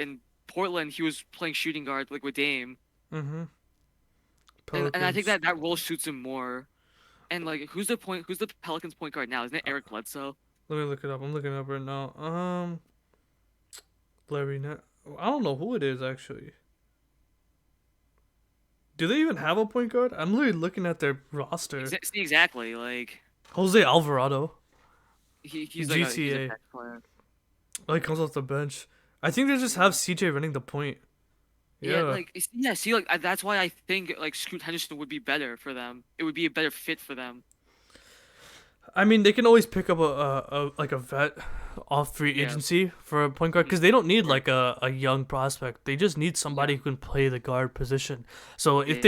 [SPEAKER 2] in Portland he was playing shooting guard like with Dame
[SPEAKER 1] Mhm.
[SPEAKER 2] and I think
[SPEAKER 1] Pelicans.
[SPEAKER 2] that role suits him more. And like who's the Pelicans point guard now? Isn't it Eric Bledsoe?
[SPEAKER 1] Let me look it up. I'm looking it up right now. Larry Net. I don't know who it is actually. Do they even have a point guard? I'm literally looking at their roster.
[SPEAKER 2] See, exactly like
[SPEAKER 1] Jose Alvarado,
[SPEAKER 2] he's a
[SPEAKER 1] GTA.
[SPEAKER 2] bench player.
[SPEAKER 1] Oh, he comes off the bench. I think they just have CJ running the point.
[SPEAKER 2] Yeah,
[SPEAKER 1] Yeah.
[SPEAKER 2] like yeah, see, like that's why I think like Scoot Henderson would be better for them. It would be a better fit for them.
[SPEAKER 1] I mean, they can always pick up a like a vet off free
[SPEAKER 2] Yeah,
[SPEAKER 1] agency for a point guard because they don't need
[SPEAKER 2] yeah,
[SPEAKER 1] like a young prospect. They just need
[SPEAKER 2] yeah,
[SPEAKER 1] somebody who can play the guard position. So
[SPEAKER 2] yeah.
[SPEAKER 1] if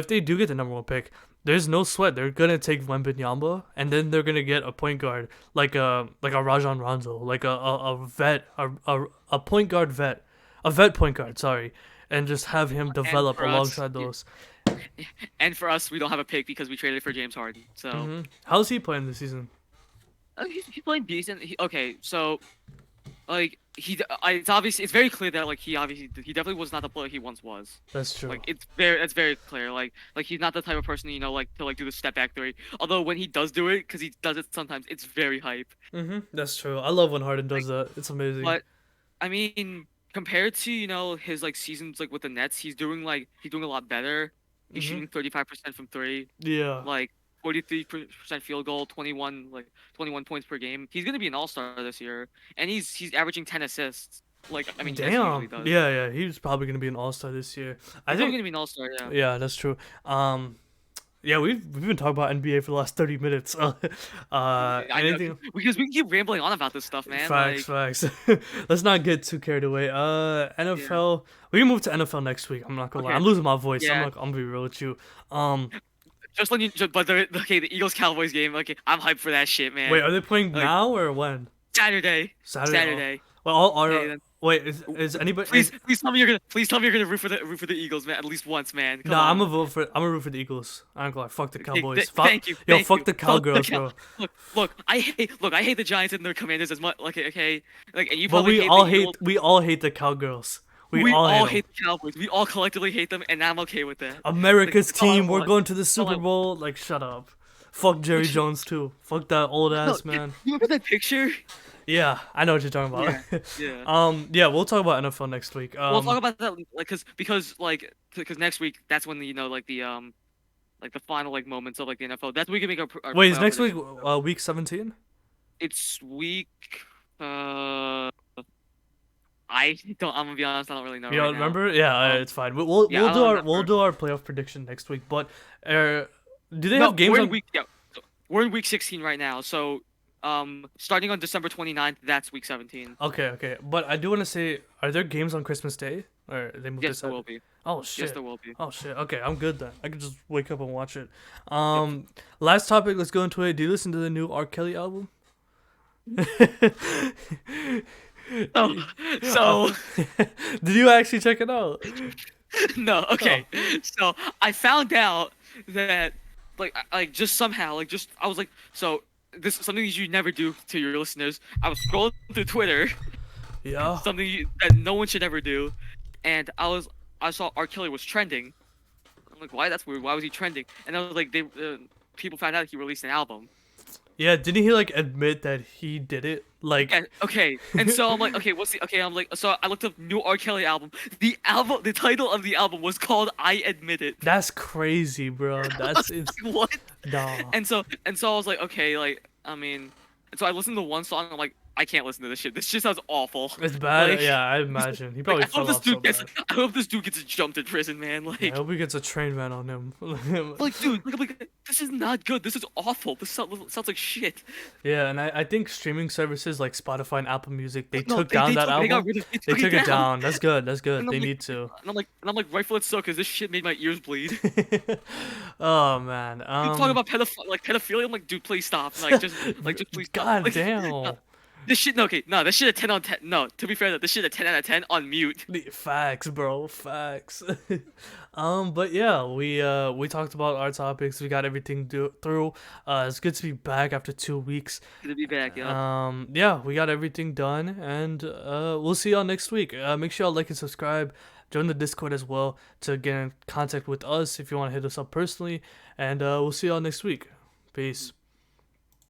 [SPEAKER 1] they do get the number one pick, there's no sweat. They're gonna take Wembanyama and then they're gonna get a point guard like a Rajon Rondo, like a vet a point guard vet, a vet point guard. Sorry, and just have him
[SPEAKER 2] And
[SPEAKER 1] develop
[SPEAKER 2] for us,
[SPEAKER 1] alongside those.
[SPEAKER 2] and for us, we don't have a pick because we traded for James Harden. So
[SPEAKER 1] How's he playing this season?
[SPEAKER 2] he's playing decent. Okay, so like it's obvious, it's very clear that like he definitely was not the player he once was.
[SPEAKER 1] That's true.
[SPEAKER 2] Like it's very clear. Like he's not the type of person like to like do the step back three. Although when he does do it, because he does it sometimes, it's very hype.
[SPEAKER 1] That's true. I love when Harden
[SPEAKER 2] Like,
[SPEAKER 1] does that. It's amazing.
[SPEAKER 2] but I mean, compared to his like seasons like with the Nets, he's doing a lot better. He's
[SPEAKER 1] Mhm.
[SPEAKER 2] shooting 35% from three.
[SPEAKER 1] Yeah.
[SPEAKER 2] Like 43% field goal, 21 points per game. He's gonna be an all-star this year, and he's averaging 10 assists. Like I mean, as he usually
[SPEAKER 1] Damn.
[SPEAKER 2] does.
[SPEAKER 1] Yeah, he's probably gonna be an all-star this year. I
[SPEAKER 2] He's probably
[SPEAKER 1] think.
[SPEAKER 2] gonna be an all-star. Yeah.
[SPEAKER 1] Yeah, that's true. Yeah, we've been talking about NBA for the last 30 minutes.
[SPEAKER 2] I know
[SPEAKER 1] Anything?
[SPEAKER 2] because we keep rambling on about this stuff, man.
[SPEAKER 1] Facts,
[SPEAKER 2] Like,
[SPEAKER 1] facts. Let's not get too carried away.
[SPEAKER 2] yeah.
[SPEAKER 1] NFL. We can move to NFL next week. I'm not gonna lie.
[SPEAKER 2] Okay.
[SPEAKER 1] I'm losing my voice.
[SPEAKER 2] Yeah.
[SPEAKER 1] I'm gonna be real with you. Um,
[SPEAKER 2] Just when you, but the Eagles Cowboys game. Okay, I'm hyped for that shit,
[SPEAKER 1] wait,
[SPEAKER 2] man.
[SPEAKER 1] are they playing
[SPEAKER 2] Like
[SPEAKER 1] now or when?
[SPEAKER 2] Saturday.
[SPEAKER 1] Saturday. Oh.
[SPEAKER 2] Saturday.
[SPEAKER 1] Well, all
[SPEAKER 2] Okay,
[SPEAKER 1] are.
[SPEAKER 2] then.
[SPEAKER 1] Wait, is anybody?
[SPEAKER 2] Please tell me you're gonna root for the Eagles, man. At least once, man. Come
[SPEAKER 1] Nah,
[SPEAKER 2] on.
[SPEAKER 1] I'm gonna root for the Eagles. I ain't gonna lie. Fuck the
[SPEAKER 2] Okay,
[SPEAKER 1] Cowboys.
[SPEAKER 2] thank you,
[SPEAKER 1] Yo,
[SPEAKER 2] thank
[SPEAKER 1] fuck
[SPEAKER 2] you.
[SPEAKER 1] the
[SPEAKER 2] Fuck the
[SPEAKER 1] Cowgirls, bro.
[SPEAKER 2] I hate the Giants and their Commanders as much. Like, okay, like, and you
[SPEAKER 1] But
[SPEAKER 2] probably hate the Eagles.
[SPEAKER 1] we all hate the Cowgirls. We
[SPEAKER 2] We
[SPEAKER 1] all
[SPEAKER 2] all
[SPEAKER 1] hate them.
[SPEAKER 2] hate the Cowboys. We all collectively hate them, and I'm okay with that. Like,
[SPEAKER 1] America's
[SPEAKER 2] that's all I
[SPEAKER 1] team. We're
[SPEAKER 2] want.
[SPEAKER 1] going to the
[SPEAKER 2] That's all
[SPEAKER 1] Super
[SPEAKER 2] I want.
[SPEAKER 1] Bowl. Like, shut up. Fuck Jerry
[SPEAKER 2] Like,
[SPEAKER 1] Jones too. Fuck that old
[SPEAKER 2] no,
[SPEAKER 1] ass man.
[SPEAKER 2] you remember that picture?
[SPEAKER 1] Yeah, I know what you're talking
[SPEAKER 2] Yeah,
[SPEAKER 1] about.
[SPEAKER 2] yeah.
[SPEAKER 1] Yeah, we'll talk about NFL next week.
[SPEAKER 2] We'll talk about that, like, because next week that's when like the final like moments of like the NFL. That's when we can make our
[SPEAKER 1] Wait, is
[SPEAKER 2] playoff
[SPEAKER 1] next week
[SPEAKER 2] predictions.
[SPEAKER 1] week 17?
[SPEAKER 2] It's week. Uh, I don't. I'm gonna be honest. I don't really know
[SPEAKER 1] You
[SPEAKER 2] right
[SPEAKER 1] don't
[SPEAKER 2] now.
[SPEAKER 1] remember? Yeah,
[SPEAKER 2] Um,
[SPEAKER 1] it's fine.
[SPEAKER 2] yeah, I don't
[SPEAKER 1] We'll
[SPEAKER 2] remember.
[SPEAKER 1] do our playoff prediction next week. But uh, do they have
[SPEAKER 2] No,
[SPEAKER 1] games
[SPEAKER 2] we're in
[SPEAKER 1] on?
[SPEAKER 2] week. Yeah, so we're in week 16 right now. So, starting on December 29th, that's week 17.
[SPEAKER 1] Okay, okay. But I do want to say, are there games on Christmas Day, or they moved
[SPEAKER 2] Yes,
[SPEAKER 1] this
[SPEAKER 2] there
[SPEAKER 1] out?
[SPEAKER 2] will be.
[SPEAKER 1] Oh
[SPEAKER 2] Yes,
[SPEAKER 1] shit.
[SPEAKER 2] there will be.
[SPEAKER 1] Oh shit. Okay, I'm good then. I can just wake up and watch it.
[SPEAKER 2] Yep.
[SPEAKER 1] Last topic. Let's go into it. Do you listen to the new R. Kelly album?
[SPEAKER 2] So, so
[SPEAKER 1] Did you actually check it out?
[SPEAKER 2] no. Okay.
[SPEAKER 1] Oh.
[SPEAKER 2] So I found out that like just somehow like just I was like so this is something you never do to your listeners. I was scrolling through Twitter,
[SPEAKER 1] Yeah.
[SPEAKER 2] that no one should ever do, and I saw R. Kelly was trending. I'm like, why? That's weird. Why was he trending? And I was like, people found out he released an album.
[SPEAKER 1] Yeah. Didn't he like admit that he did it? Like,
[SPEAKER 2] Yeah, okay. And so I'm like, okay, what's the okay? I'm like, so I looked up new R. Kelly album. The title of the album was called "I Admit It."
[SPEAKER 1] that's crazy, bro.
[SPEAKER 2] I
[SPEAKER 1] That's
[SPEAKER 2] was
[SPEAKER 1] it's
[SPEAKER 2] like, what?
[SPEAKER 1] nah.
[SPEAKER 2] And so I was like, okay, like I mean, and so I listened to one song. I'm like, I can't listen to this shit. This shit sounds awful.
[SPEAKER 1] It's bad.
[SPEAKER 2] Like,
[SPEAKER 1] Yeah, I imagine he
[SPEAKER 2] like
[SPEAKER 1] probably
[SPEAKER 2] I hope
[SPEAKER 1] fell
[SPEAKER 2] this
[SPEAKER 1] off so
[SPEAKER 2] dude gets.
[SPEAKER 1] bad.
[SPEAKER 2] I hope this dude gets jumped in prison, man.
[SPEAKER 1] Yeah, I
[SPEAKER 2] Like,
[SPEAKER 1] hope he gets a train man on him.
[SPEAKER 2] like, dude, like, I'm like, this is not good. This is awful. This sounds like shit.
[SPEAKER 1] Yeah, and I think streaming services like Spotify and Apple Music they
[SPEAKER 2] No,
[SPEAKER 1] took down that
[SPEAKER 2] they got
[SPEAKER 1] album.
[SPEAKER 2] rid of. They
[SPEAKER 1] They
[SPEAKER 2] took
[SPEAKER 1] took
[SPEAKER 2] it
[SPEAKER 1] it
[SPEAKER 2] down.
[SPEAKER 1] down. That's good. That's good.
[SPEAKER 2] And I'm
[SPEAKER 1] They
[SPEAKER 2] like,
[SPEAKER 1] need to.
[SPEAKER 2] rightfully so, because this shit made my ears bleed.
[SPEAKER 1] Oh man.
[SPEAKER 2] You talk about pedophilia. I'm like, dude, please stop. Just please stop.
[SPEAKER 1] God
[SPEAKER 2] Like,
[SPEAKER 1] damn.
[SPEAKER 2] this shit. No, okay, no, this shit at 10 on 10. No, to be fair, though, this shit at 10 out of 10 on mute.
[SPEAKER 1] Facts, bro. Facts. But yeah, we talked about our topics. We got everything through. It's good to be back after 2 weeks.
[SPEAKER 2] Good to be back, yo.
[SPEAKER 1] Yeah, we got everything done, and we'll see y'all next week. Make sure y'all like and subscribe. Join the Discord as well to get in contact with us if you want to hit us up personally. And we'll see y'all next week. Peace.